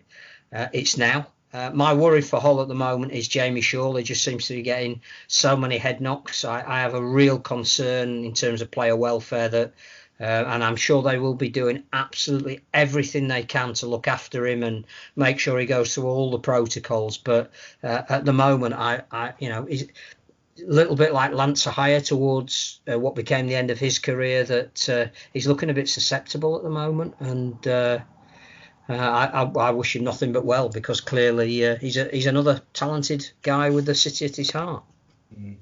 it's now. My worry for Hull at the moment is Jamie Shaw. He just seems to be getting so many head knocks. I have a real concern in terms of player welfare that, and I'm sure they will be doing absolutely everything they can to look after him and make sure he goes through all the protocols. But at the moment, he's a little bit like Lance Ahaya towards what became the end of his career, that he's looking a bit susceptible at the moment. And I wish him nothing but well, because clearly he's another talented guy with the city at his heart. A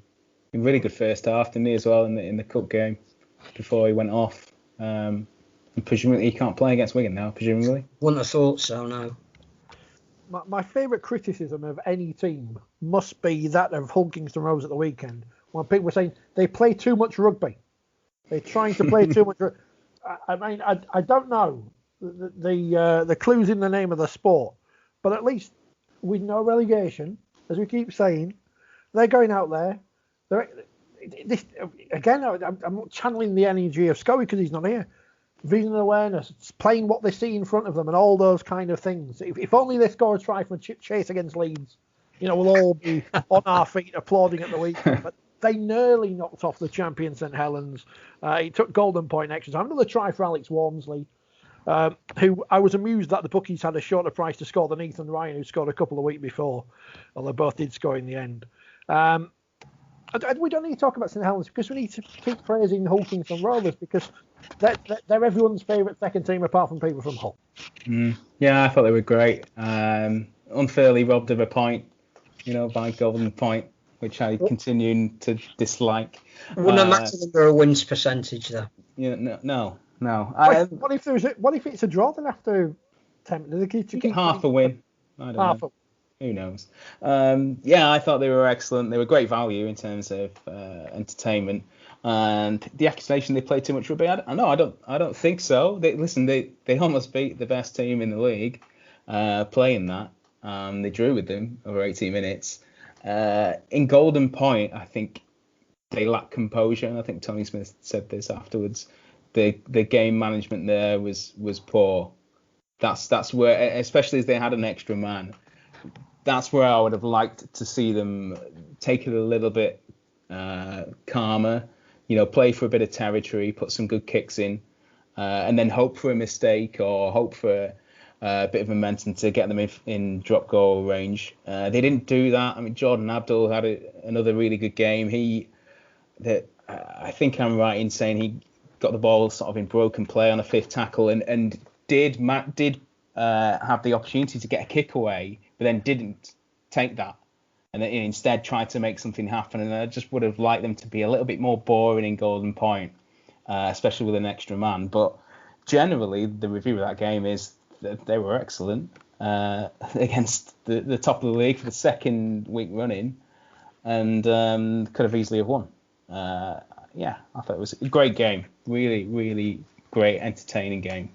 really good first half, didn't he, as well, in the cup game before he went off. And presumably he can't play against Wigan now, presumably. Wouldn't have thought so, no. My favourite criticism of any team must be that of Hull Kingston Rovers at the weekend, when people were saying they play too much rugby. They're trying to play too much rugby. I don't know the clues in the name of the sport, but at least with no relegation, as we keep saying, they're going out there. I'm not channeling the energy of Squrriel because he's not here. Vision awareness, playing what they see in front of them, and all those kind of things. If only they score a try from Chase against Leeds, we'll all be on our feet applauding at the weekend. But they nearly knocked off the champion St Helens. It took golden point extra time. Another try for Alex Walmsley, who I was amused that the bookies had a shorter price to score than Ethan Ryan, who scored a couple of weeks before. Although both did score in the end. We don't need to talk about St Helens because we need to keep praising Hull Kingston Rovers, because they're everyone's favourite second team apart from people from Hull. Yeah, I thought they were great. Unfairly robbed of a point, by Golden Point, which I continue to dislike. Wouldn't have mattered under a wins percentage, though. No. What if it's a draw then after 10 minutes? Half a win. I don't know. Who knows? I thought they were excellent. They were great value in terms of entertainment. And the accusation they play too much rugby, I don't think so. They almost beat the best team in the league playing that. They drew with them over 80 minutes. In Golden Point, I think they lack composure. And I think Tony Smith said this afterwards. The game management there was poor. That's where, especially as they had an extra man, that's where I would have liked to see them take it a little bit calmer, play for a bit of territory, put some good kicks in, and then hope for a mistake or hope for a bit of momentum to get them in drop goal range. They didn't do that. I mean, Jordan Abdul had another really good game. I think I'm right in saying he got the ball sort of in broken play on a fifth tackle and did have the opportunity to get a kick away, but then didn't take that, and then instead tried to make something happen. And I just would have liked them to be a little bit more boring in Golden Point, especially with an extra man. But generally, the review of that game is that they were excellent against the top of the league for the second week running, and could have easily have won. I thought it was a great game. Really, really great, entertaining game.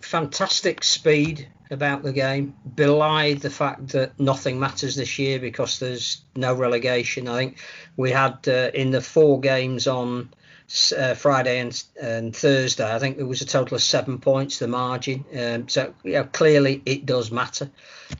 Fantastic speed about the game, belied the fact that nothing matters this year because there's no relegation. I think we had in the 4 games on Friday and Thursday, I think it was a total of 7 points, the margin. So clearly it does matter.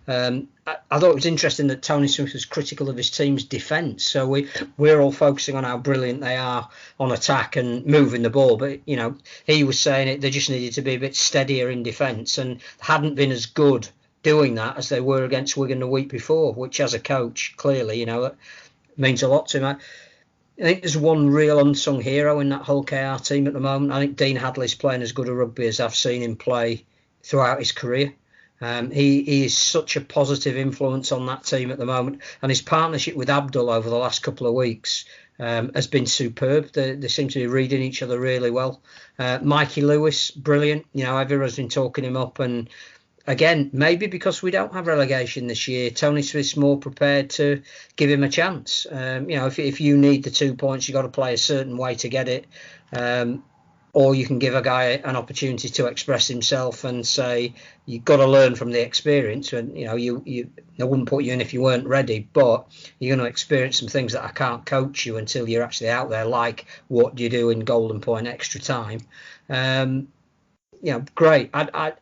I thought it was interesting that Tony Smith was critical of his team's defence. So we're all focusing on how brilliant they are on attack and moving the ball, but he was saying they just needed to be a bit steadier in defence and hadn't been as good doing that as they were against Wigan the week before, which as a coach, clearly, that means a lot to him. I think there's one real unsung hero in that whole KR team at the moment. I think Dean Hadley's playing as good a rugby as I've seen him play throughout his career. He is such a positive influence on that team at the moment, and his partnership with Abdul over the last couple of weeks has been superb. They seem to be reading each other really well. Mikey Lewis, brilliant. Everyone's been talking him up, and again, maybe because we don't have relegation this year, Tony Smith's more prepared to give him a chance. If you need the 2 points, you've got to play a certain way to get it. Or you can give a guy an opportunity to express himself and say, you've got to learn from the experience. And, I wouldn't put you in if you weren't ready, but you're going to experience some things that I can't coach you until you're actually out there, like what do you do in Golden Point extra time. Great. I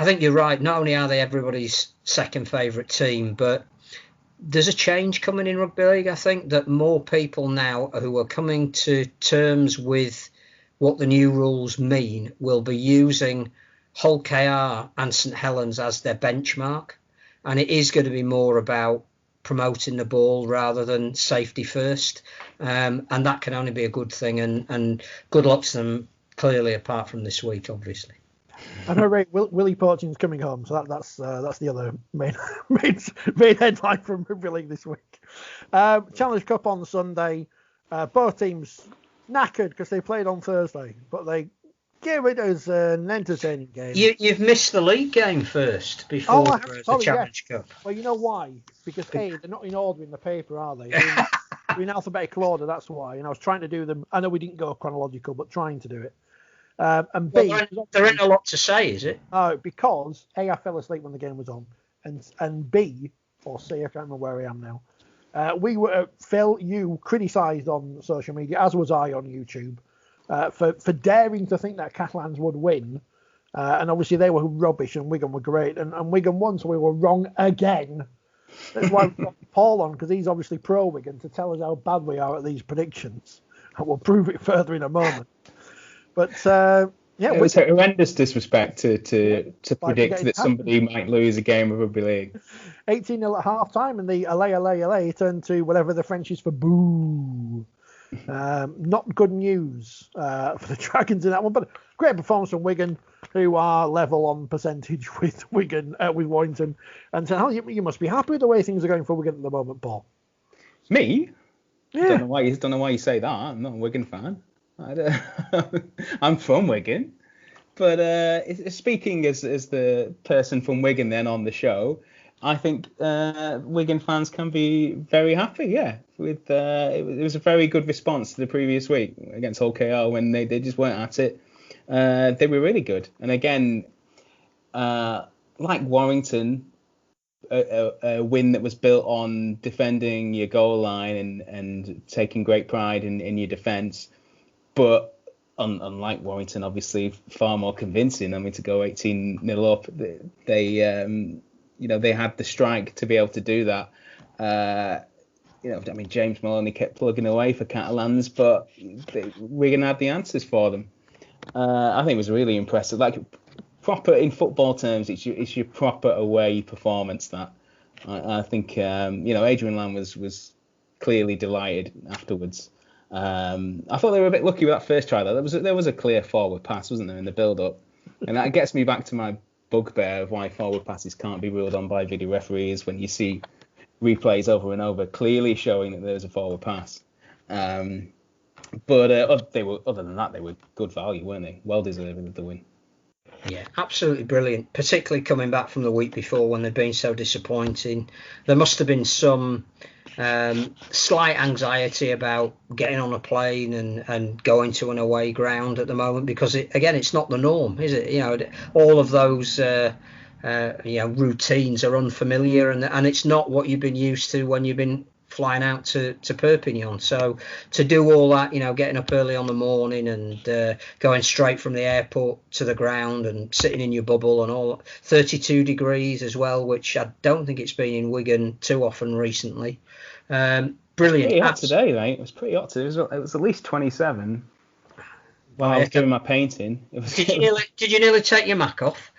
think you're right. Not only are they everybody's second favourite team, but there's a change coming in Rugby League. I think that more people now who are coming to terms with what the new rules mean will be using Hull KR and St Helens as their benchmark. And it is going to be more about promoting the ball rather than safety first. And that can only be a good thing. And good luck to them, clearly, apart from this week, obviously. I know, Ray, Willie Porting's coming home, so that's the other main headline from Rugby League this week. Challenge Cup on Sunday. Both teams knackered because they played on Thursday, but they gave it as an entertaining game. You've missed the league game first before the Challenge Cup. Well, you know why? Because they're not in order in the paper, are they? They're in alphabetical order, that's why. And I was trying to do them. I know we didn't go chronological, but trying to do it. And B, there ain't a lot to say, is it? Because A, I fell asleep when the game was on, and B, or C, I can't remember where I am now. Phil, you criticised on social media, as was I on YouTube, for daring to think that Catalans would win. And obviously they were rubbish and Wigan were great. And Wigan won, so we were wrong again. That's why we got Paul on, because he's obviously pro-Wigan, to tell us how bad we are at these predictions. And we'll prove it further in a moment. But it was horrendous disrespect to predict that somebody might lose a game of Rugby League. 18-0 at half-time, and the LA turned to whatever the French is for boo. Not good news for the Dragons in that one, but great performance from Wigan, who are level on percentage with Wigan, with Warrington. And so you must be happy with the way things are going for Wigan at the moment, Paul. Me? Yeah. Don't know why you say that. I'm not a Wigan fan. I'm from Wigan. But speaking as the person from Wigan then on the show, I think Wigan fans can be very happy, yeah. With it was a very good response to the previous week against Hull KR when they just weren't at it. They were really good. And again, like Warrington, a win that was built on defending your goal line and taking great pride in your defence. But unlike Warrington, obviously far more convincing. I mean, to go 18-0 up, they had the strike to be able to do that. James Maloney kept plugging away for Catalans, but Wigan had the answers for them. I think it was really impressive. Like proper in football terms, it's your proper away performance. That I think Adrian Lamb was clearly delighted afterwards. I thought they were a bit lucky with that first try though. There was a clear forward pass, wasn't there, in the build-up, and that gets me back to my bugbear of why forward passes can't be ruled on by video referees when you see replays over and over clearly showing that there was a forward pass. But other than that, they were good value, weren't they? Well deserving of the win. Yeah, absolutely brilliant, particularly coming back from the week before when they'd been so disappointing. There must have been some slight anxiety about getting on a plane and going to an away ground at the moment because, it's not the norm, is it? All of those routines are unfamiliar and it's not what you've been used to when you've been flying out to Perpignan. So to do all that, getting up early on the morning and going straight from the airport to the ground and sitting in your bubble and all, 32 degrees as well, which I don't think it's been in Wigan too often recently. Brilliant. Pretty hot today, mate. It was pretty hot today. It was at least 27 while I was doing my painting. Did you nearly take your Mac off?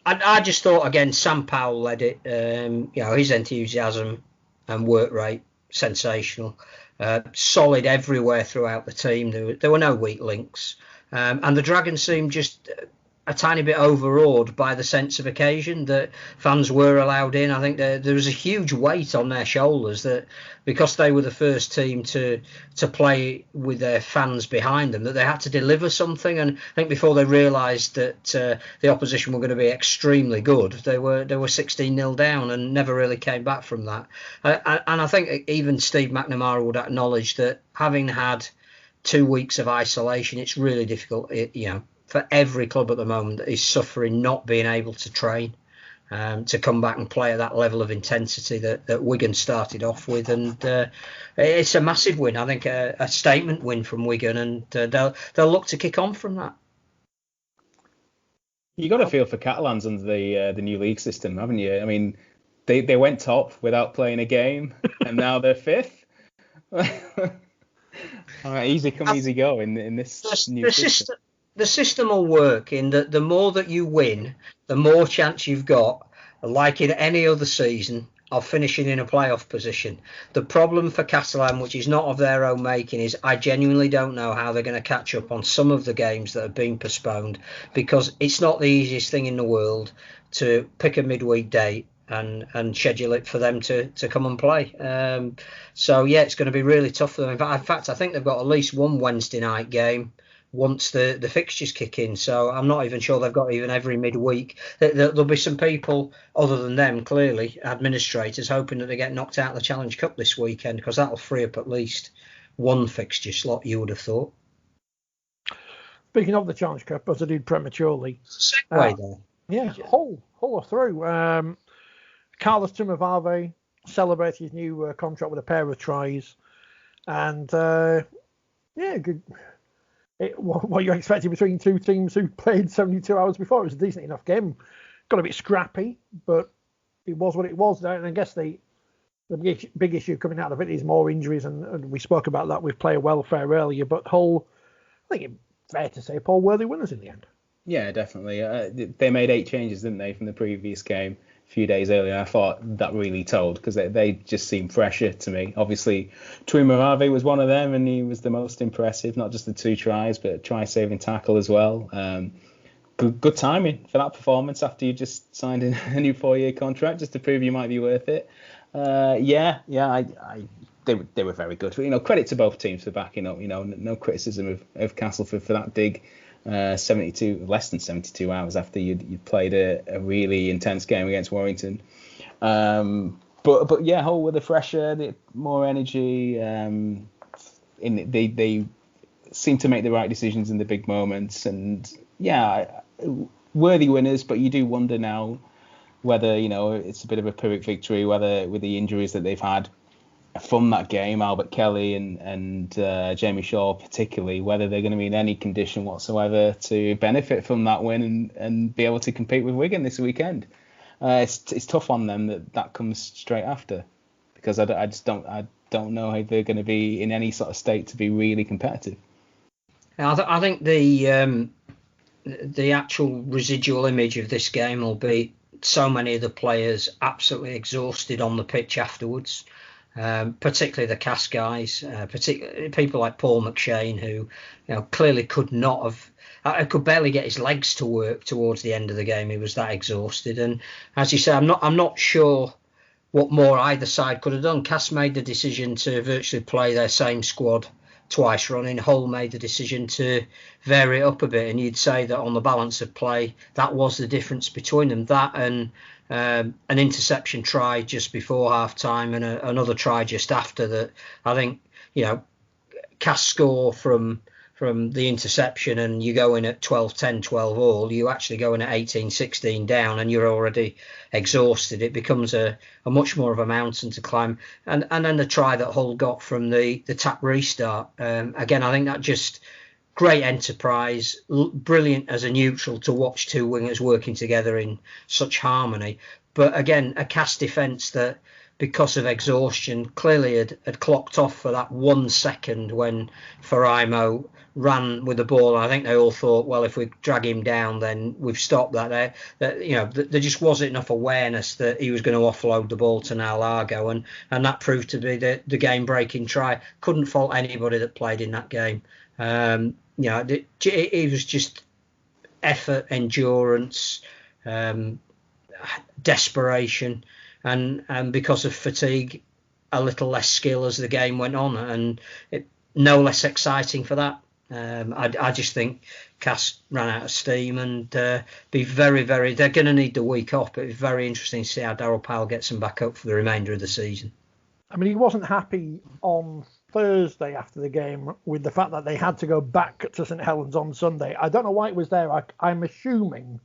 I just thought, again, Sam Powell led it. His enthusiasm and work rate, sensational. Solid everywhere throughout the team. There were no weak links. And the Dragons seemed just a tiny bit overawed by the sense of occasion that fans were allowed in. I think there was a huge weight on their shoulders that because they were the first team to play with their fans behind them, that they had to deliver something. And I think before they realised that the opposition were going to be extremely good, they were 16-0 down and never really came back from that. And I think even Steve McNamara would acknowledge that having had 2 weeks of isolation, it's really difficult, for every club at the moment that is suffering not being able to train, to come back and play at that level of intensity that Wigan started off with. And it's a massive win. I think a statement win from Wigan, and they'll look to kick on from that. You got to feel for Catalans under the new league system, haven't you? I mean, they went top without playing a game, and now they're fifth. All right, easy come, easy go in this new system. The system will work in that the more that you win, the more chance you've got, like in any other season, of finishing in a playoff position. The problem for Catalan, which is not of their own making, is I genuinely don't know how they're going to catch up on some of the games that have been postponed, because it's not the easiest thing in the world to pick a midweek date and schedule it for them to come and play. So, yeah, it's going to be really tough for them. In fact, I think they've got at least one Wednesday night game once the fixtures kick in. So I'm not even sure they've got even every midweek. There'll be some people, other than them, clearly, administrators, hoping that they get knocked out of the Challenge Cup this weekend, because that'll free up at least one fixture slot, you would have thought. Speaking of the Challenge Cup, as I did prematurely. Segue there. Yeah, Hull are through. Carlos Tumavave celebrated his new contract with a pair of tries. And, good. What you expected between two teams who played 72 hours before. It was a decent enough game. Got a bit scrappy, but it was what it was. And I guess the big issue coming out of it is more injuries, and we spoke about that with player welfare earlier. But Hull, I think it's fair to say, Paul, worthy winners in the end. Yeah, definitely. They made 8 changes, didn't they, from the previous game a few days earlier. I thought that really told, because they just seemed fresher to me. Obviously, Tumavave was one of them, and he was the most impressive, not just the 2 tries, but a try-saving tackle as well. Good timing for that performance after you just signed a new 4-year contract, just to prove you might be worth it. They were very good. Credit to both teams for backing up. No criticism of Castleford for that dig. Less than 72 hours after you'd played a really intense game against Warrington. But yeah, Hull with the fresher, more energy. They seem to make the right decisions in the big moments, and worthy winners. But you do wonder now whether it's a bit of a Pyrrhic victory, whether with the injuries that they've had from that game, Albert Kelly and Jamie Shaw particularly, whether they're going to be in any condition whatsoever to benefit from that win and be able to compete with Wigan this weekend. It's tough on them that comes straight after, because I don't know how they're going to be in any sort of state to be really competitive. I think the actual residual image of this game will be so many of the players absolutely exhausted on the pitch afterwards. Particularly the cast guys, particularly people like Paul McShane, who clearly could barely get his legs to work towards the end of the game. He was that exhausted, and as you say, I'm not sure what more either side could have done. Cass made the decision to virtually play their same squad twice running. Hull made the decision to vary it up a bit, and you'd say that on the balance of play, that was the difference between them. That and an interception try just before half time and another try just after that. I think Cass score from from the interception and you go in at 12-10, 12 all, you actually go in at 18-16 down and you're already exhausted. It becomes a much more of a mountain to climb. And then the try that Hull got from the tap restart, again, I think that just great enterprise, brilliant as a neutral to watch two wingers working together in such harmony. But again, a cast defence that, because of exhaustion, clearly had clocked off for that 1 second when Faraimo ran with the ball. I think they all thought, well, if we drag him down, then we've stopped that. There just wasn't enough awareness that he was going to offload the ball to Niall Largo, and that proved to be the game-breaking try. Couldn't fault anybody that played in that game. It was just effort, endurance, desperation, and because of fatigue, a little less skill as the game went on, and no less exciting for that. I just think Cass ran out of steam, and be very, very. They're going to need the week off, but it's very interesting to see how Daryl Powell gets them back up for the remainder of the season. I mean, he wasn't happy on Thursday after the game with the fact that they had to go back to St Helens on Sunday. I don't know why it was there. I'm assuming,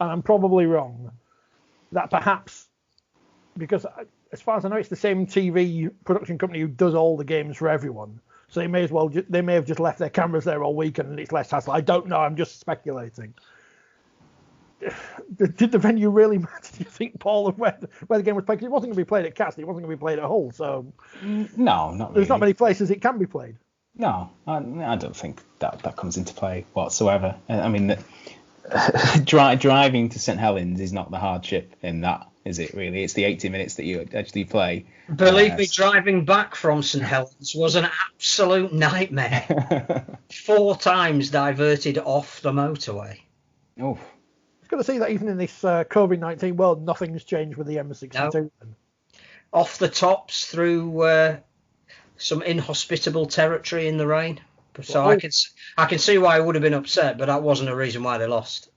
and I'm probably wrong, that perhaps because as far as I know, it's the same TV production company who does all the games for everyone. So they may have just left their cameras there all weekend and it's less hassle. I don't know. I'm just speculating. Did the venue really matter, do you think, Paul, of where the game was played? Because it wasn't going to be played at Cast, it wasn't going to be played at Hull, so... No, not really. There's not many places it can be played. No, I don't think that comes into play whatsoever. I mean, driving to St Helens is not the hardship in that, is it, really? It's the 80 minutes that you actually play. Believe me, driving back from St Helens was an absolute nightmare. 4 times diverted off the motorway. Oh. It's good to see that even in this COVID-19 world, nothing's changed with the M62. No. Off the tops through some inhospitable territory in the rain. So I can see why I would have been upset, but that wasn't a reason why they lost.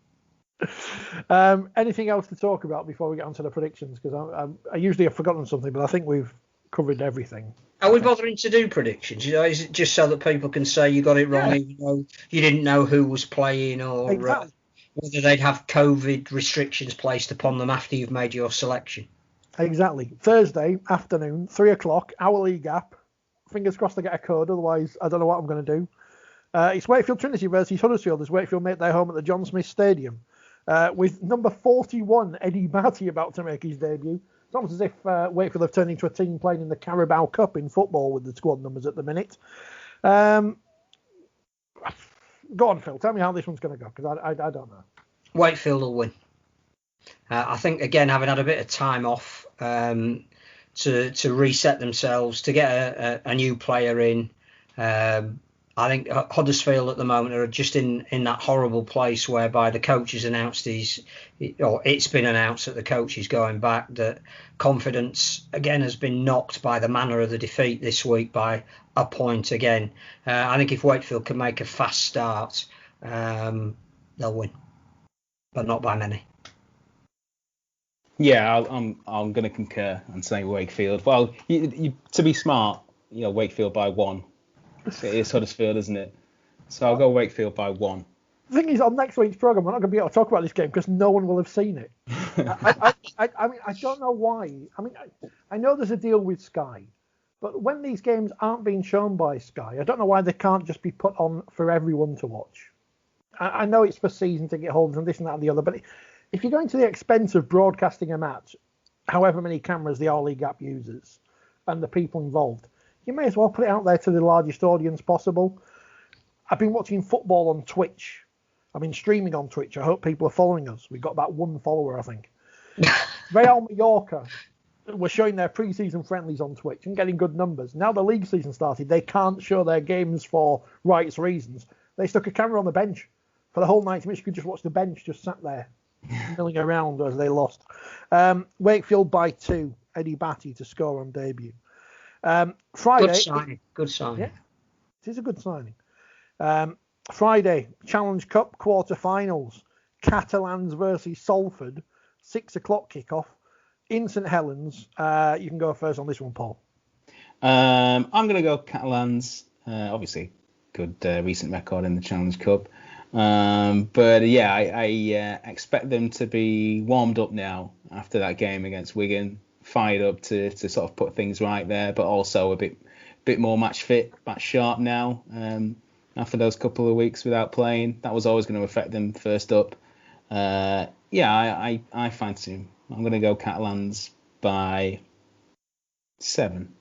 Anything else to talk about before we get on to the predictions? Because I usually have forgotten something, but I think we've covered everything. Are we bothering to do predictions? Is it just so that people can say you got it wrong, even though you didn't know who was playing, or exactly. Whether they'd have COVID restrictions placed upon them after you've made your selection? Exactly. Thursday afternoon, 3 o'clock, our league app. Fingers crossed I get a code, otherwise I don't know what I'm going to do. It's Wakefield Trinity versus Huddersfield as Wakefield make their home at the John Smith Stadium. With number 41, Eddie Batty, about to make his debut. It's almost as if Wakefield have turned into a team playing in the Carabao Cup in football with the squad numbers at the minute. Go on, Phil. Tell me how this one's going to go, because I don't know. Wakefield will win. I think, again, having had a bit of time off to reset themselves, to get a new player in, I think Huddersfield at the moment are just in that horrible place whereby the coach has announced it's been announced that the coach is going back, that confidence again has been knocked by the manner of the defeat this week by a point again. I think if Wakefield can make a fast start, they'll win, but not by many. Yeah, I'm going to concur and say Wakefield. Well, to be smart, Wakefield by 1. It's Huddersfield, isn't it? So I'll go Wakefield by 1. The thing is, on next week's programme, we're not going to be able to talk about this game because no one will have seen it. I mean, I don't know why. I mean, I know there's a deal with Sky, but when these games aren't being shown by Sky, I don't know why they can't just be put on for everyone to watch. I know it's for season ticket holders and this and that and the other, but if you're going to the expense of broadcasting a match, however many cameras the R-League app uses, and the people involved, you may as well put it out there to the largest audience possible. I've been watching football on Twitch. I've been streaming on Twitch. I hope people are following us. We've got about 1 follower, I think. Real Mallorca were showing their pre-season friendlies on Twitch and getting good numbers. Now the league season started, they can't show their games for rights reasons. They stuck a camera on the bench for the whole 90 minutes. You could just watch the bench just sat there, milling around as they lost. Wakefield by 2. Eddie Batty to score on debut. Friday. Good signing. Yeah, it is a good signing. Friday, Challenge Cup quarter-finals. Catalans versus Salford. 6 o'clock kickoff in St Helens. You can go first on this one, Paul. I'm going to go Catalans. Obviously, good recent record in the Challenge Cup. But yeah, I expect them to be warmed up now after that game against Wigan, fired up to sort of put things right there, but also a bit more match fit, match sharp now. After those couple of weeks without playing, that was always going to affect them first up. I fancy him. I'm going to go Catalans by 7.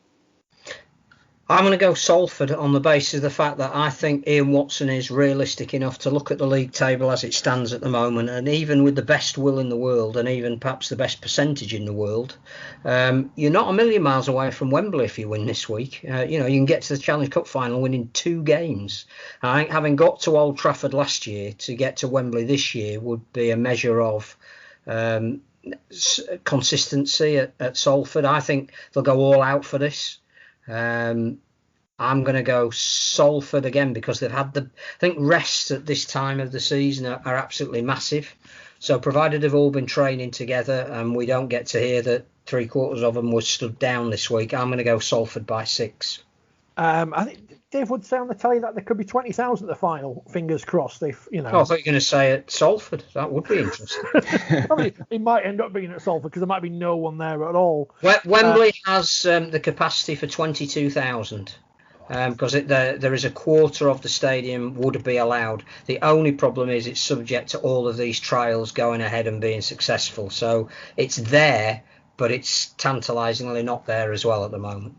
I'm going to go Salford on the basis of the fact that I think Ian Watson is realistic enough to look at the league table as it stands at the moment, and even with the best will in the world and even perhaps the best percentage in the world, you're not a million miles away from Wembley if you win this week. You can get to the Challenge Cup final winning 2 games. I think having got to Old Trafford last year, to get to Wembley this year would be a measure of consistency at Salford. I think they'll go all out for this. I'm going to go Salford again because they've had I think rests at this time of the season are absolutely massive. So provided they've all been training together and we don't get to hear that 3/4 of them were stood down this week, I'm going to go Salford by 6. I think Dave would say on the telly that there could be 20,000 at the final. Fingers crossed. If Oh, I thought you were going to say at Salford. That would be interesting. I mean, it might end up being at Salford because there might be no one there at all. Wembley has the capacity for 22,000 because there is a quarter of the stadium would be allowed. The only problem is it's subject to all of these trials going ahead and being successful. So it's there, but it's tantalisingly not there as well at the moment.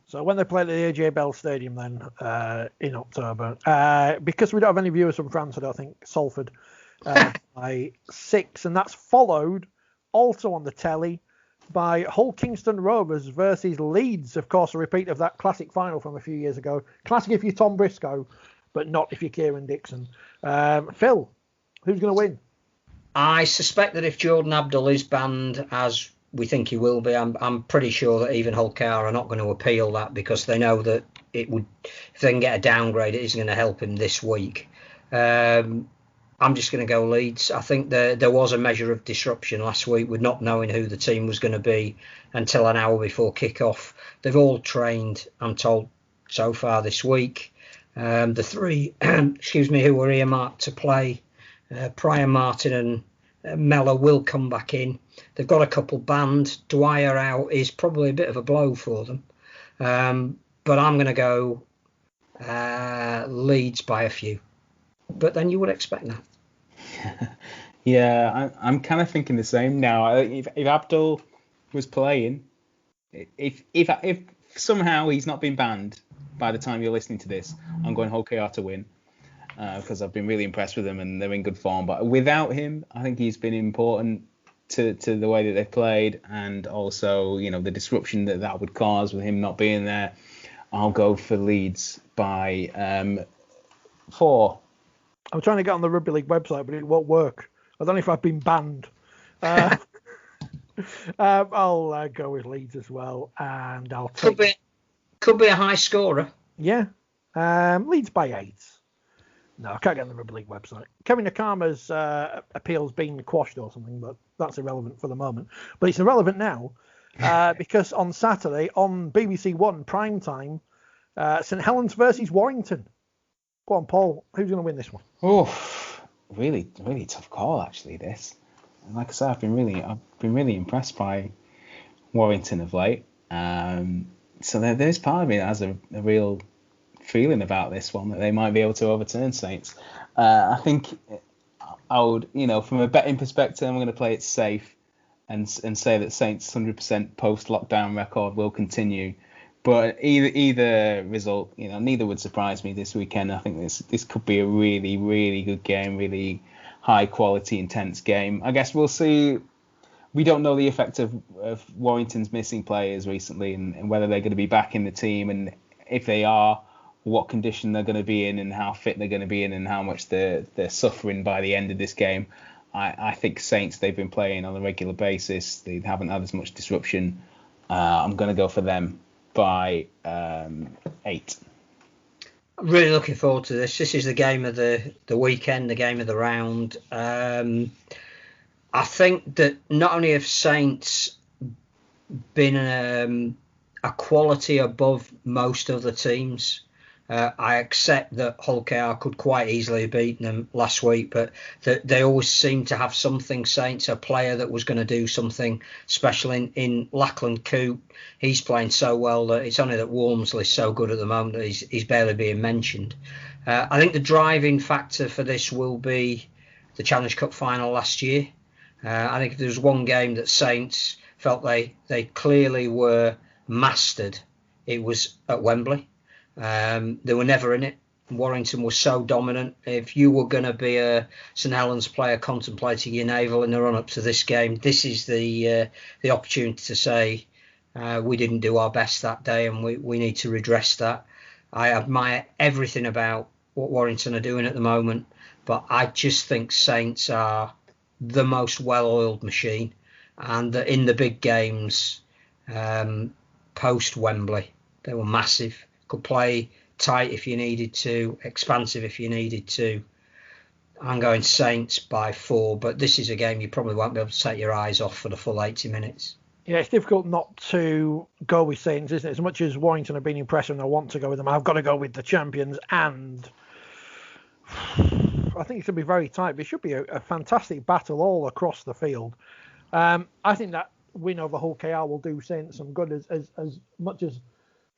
So when they play at the AJ Bell Stadium then in October, because we don't have any viewers from France, I don't think Salford by 6, and that's followed also on the telly by Hull Kingston Rovers versus Leeds. Of course, a repeat of that classic final from a few years ago. Classic if you're Tom Briscoe, but not if you're Kieran Dixon. Phil, who's going to win? I suspect that if Jordan Abdul is banned, as we think he will be, I'm pretty sure that even Hull KR are not going to appeal that because they know that it would, if they can get a downgrade, it isn't going to help him this week. I'm just going to go Leeds. I think there was a measure of disruption last week with not knowing who the team was going to be until an hour before kick-off. They've all trained, I'm told, so far this week. The 3, who were earmarked to play, Pryor, Martin and Mellor will come back in. They've got a couple banned. Dwyer out is probably a bit of a blow for them. But I'm going to go Leeds by a few. But then you would expect that. Yeah, I'm kind of thinking the same now. If Abdul was playing, if somehow he's not been banned by the time you're listening to this, I'm going Hull KR to win because I've been really impressed with them and they're in good form. But without him, I think he's been important to the way that they've played and also, the disruption that would cause with him not being there. I'll go for Leeds by 4. I'm trying to get on the Rugby League website, but it won't work. I don't know if I've been banned. I'll go with Leeds as well, and I'll take... Could be a high scorer. Yeah. Leeds by 8. No, I can't get on the Rugby League website. Kevin Nakama's appeal's been quashed or something, but that's irrelevant for the moment. But it's irrelevant now because on Saturday on BBC One prime time, St Helens versus Warrington. Go on, Paul. Who's going to win this one? Oh, really, really tough call actually. This, like I said, I've been really impressed by Warrington of late. So there's part of me that has a real feeling about this one that they might be able to overturn Saints. I think I would, from a betting perspective, I'm going to play it safe and say that Saints' 100% post-lockdown record will continue. But either result, neither would surprise me this weekend. I think this could be a really, really good game, really high quality, intense game. I guess we'll see. We don't know the effect of Warrington's missing players recently and whether they're going to be back in the team, and if they are, what condition they're going to be in and how fit they're going to be in and how much they're suffering by the end of this game. I think Saints, they've been playing on a regular basis. They haven't had as much disruption. I'm going to go for them by 8. I'm really looking forward to this. This is the game of the weekend, the game of the round. I think that not only have Saints been a quality above most other teams I accept that Hull KR could quite easily have beaten them last week, but they always seem to have something. Saints, a player that was going to do something special in Lachlan Coote. He's playing so well that it's only that Walmsley's so good at the moment that he's barely being mentioned. I think the driving factor for this will be the Challenge Cup final last year. I think if there was one game that Saints felt they clearly were mastered, it was at Wembley. They were never in it. Warrington was so dominant. If you were going to be a St Helens player contemplating your navel in the run-up to this game, this is the opportunity to say we didn't do our best that day and we need to redress that. I admire everything about what Warrington are doing at the moment, but I just think Saints are the most well-oiled machine, and that in the big games post-Wembley, they were massive. Could play tight if you needed to, expansive if you needed to. I'm going Saints by 4, but this is a game you probably won't be able to take your eyes off for the full 80 minutes. Yeah, it's difficult not to go with Saints, isn't it? As much as Warrington have been impressive and I want to go with them, I've got to go with the champions, and I think it's going to be very tight, but it should be a fantastic battle all across the field. I think that win over Hull KR will do Saints some good, as much as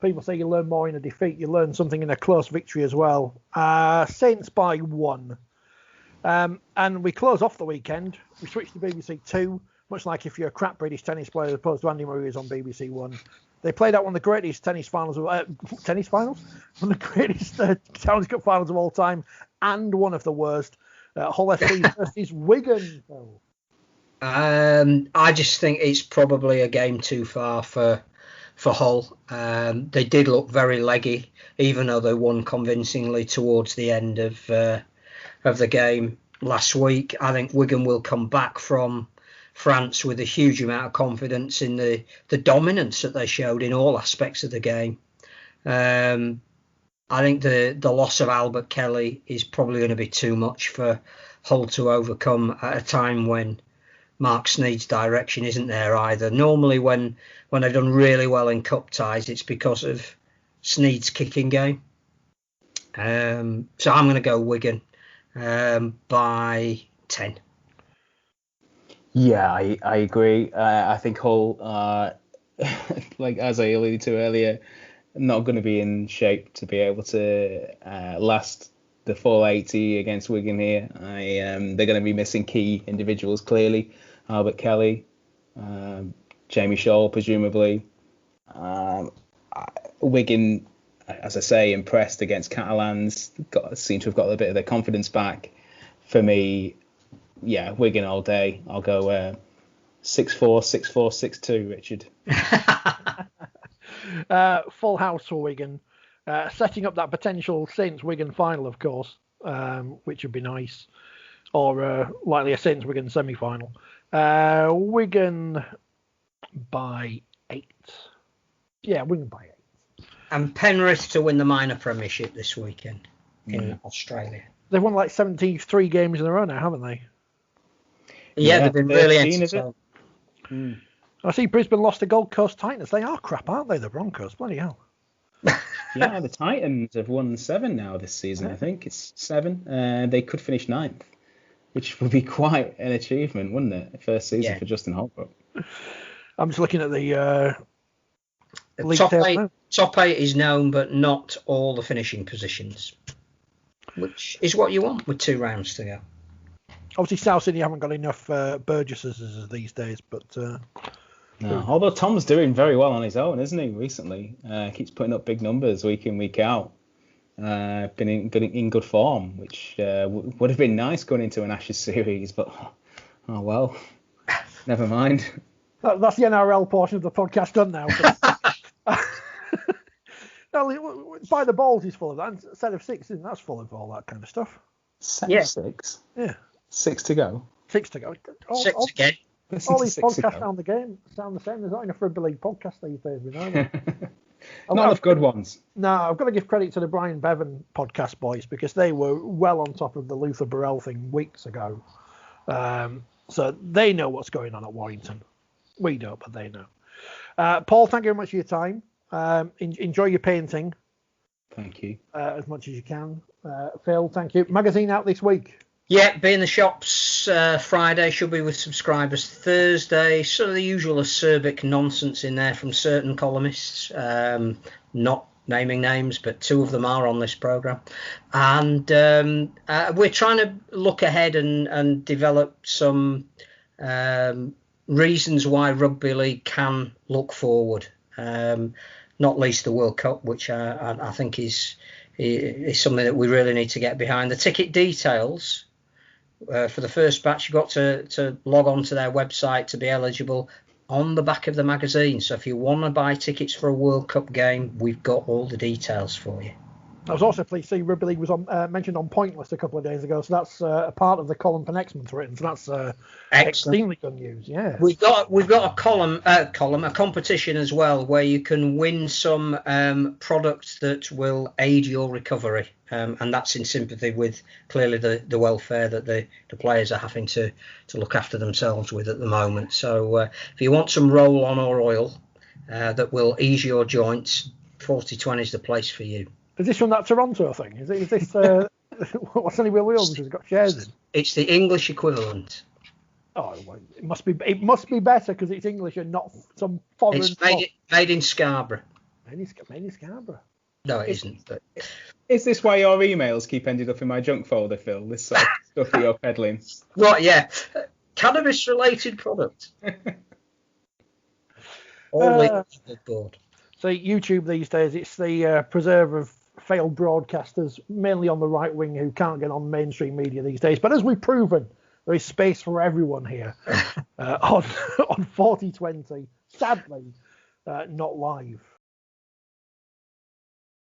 people say you learn more in a defeat, you learn something in a close victory as well. Saints by 1. And we close off the weekend. We switch to BBC 2, much like if you're a crap British tennis player as opposed to Andy Murray is on BBC 1. They played out one of the greatest tennis finals? One of the greatest Challenge Cup finals of all time, and one of the worst. Hull FC versus Wigan. I just think it's probably a game too far for Hull. They did look very leggy, even though they won convincingly towards the end of the game last week. I think Wigan will come back from France with a huge amount of confidence in the dominance that they showed in all aspects of the game. I think the loss of Albert Kelly is probably going to be too much for Hull to overcome at a time when Mark Sneed's direction isn't there either. Normally when they've done really well in cup ties, it's because of Sneed's kicking game. So I'm going to go Wigan by 10. Yeah, I agree. I think Hull, like as I alluded to earlier, not going to be in shape to be able to last the full 80 against Wigan here. They're going to be missing key individuals clearly. Albert Kelly, Jamie Shaw, presumably. Wigan, as I say, impressed against Catalans. Seem to have got a bit of their confidence back. For me, yeah, Wigan all day. I'll go 6-4, 6-4, 6-2, Richard. Full house for Wigan. Setting up that potential Saints-Wigan final, of course, which would be nice. Or likely a Saints-Wigan semi-final. Wigan by 8. Yeah, Wigan by 8. And Penrith to win the minor premiership this weekend in Australia. They've won like 73 games in a row now, haven't they? Yeah, they've been really entertaining. I see Brisbane lost to Gold Coast Titans. They are crap, aren't they, the Broncos? Bloody hell. Yeah, the Titans have won 7 now this season, I think. It's 7. They could finish 9th, which would be quite an achievement, wouldn't it? First season for Justin Holbrook. I'm just looking at the league top 8 is known, but not all the finishing positions, which is what you want with 2 rounds to go. Obviously, South Sydney haven't got enough Burgesses these days, but... No, although Tom's doing very well on his own, isn't he, recently? Keeps putting up big numbers week in, week out. Been in good form, which would have been nice going into an Ashes series, but oh well, never mind. That's the NRL portion of the podcast done now. No, by the balls is full of that. And set of 6, that's full of all that kind of stuff. Set of 6? Yeah. 6 to go. 6 to go. 6 again. All these podcasts sound the same. There's not enough Rugby League podcasts these days, we know. Not enough good ones. No, I've got to give credit to the Brian Bevan podcast boys because they were well on top of the Luther Burrell thing weeks ago. So they know what's going on at Warrington. We don't, but they know. Paul, thank you very much for your time. Enjoy your painting. Thank you. As much as you can. Phil, thank you. Magazine out this week. Yeah, be in the shops Friday, should be with subscribers Thursday. Sort of the usual acerbic nonsense in there from certain columnists, not naming names, but two of them are on this programme. And we're trying to look ahead and develop some reasons why Rugby League can look forward, not least the World Cup, which I think is something that we really need to get behind. The ticket details for the first batch, you've got to log on to their website to be eligible on the back of the magazine. So if you want to buy tickets for a World Cup game, we've got all the details for you. I was also pleased to see Rugby League was mentioned on Pointless a couple of days ago, so that's a part of the column for next month written. So that's extremely good news. Yeah, we've got a competition as well, where you can win some product that will aid your recovery, and that's in sympathy with clearly the welfare that the players are having to look after themselves with at the moment. So if you want some roll-on or oil that will ease your joints, 4020 is the place for you. Is this from that Toronto thing? Is this what's Anywhere Williams has got shares in? It's the English equivalent. Oh, well, it must be better because it's English and not some foreign. It's made in Scarborough. Made in Scarborough. No, it isn't. But... Is this why your emails keep ending up in my junk folder, Phil? This sort of stuff that you're peddling. Right, yeah. Cannabis-related product. All board. So YouTube these days, it's the preserve of failed broadcasters, mainly on the right wing, who can't get on mainstream media these days. But as we've proven, there is space for everyone here on 4020. Sadly, not live.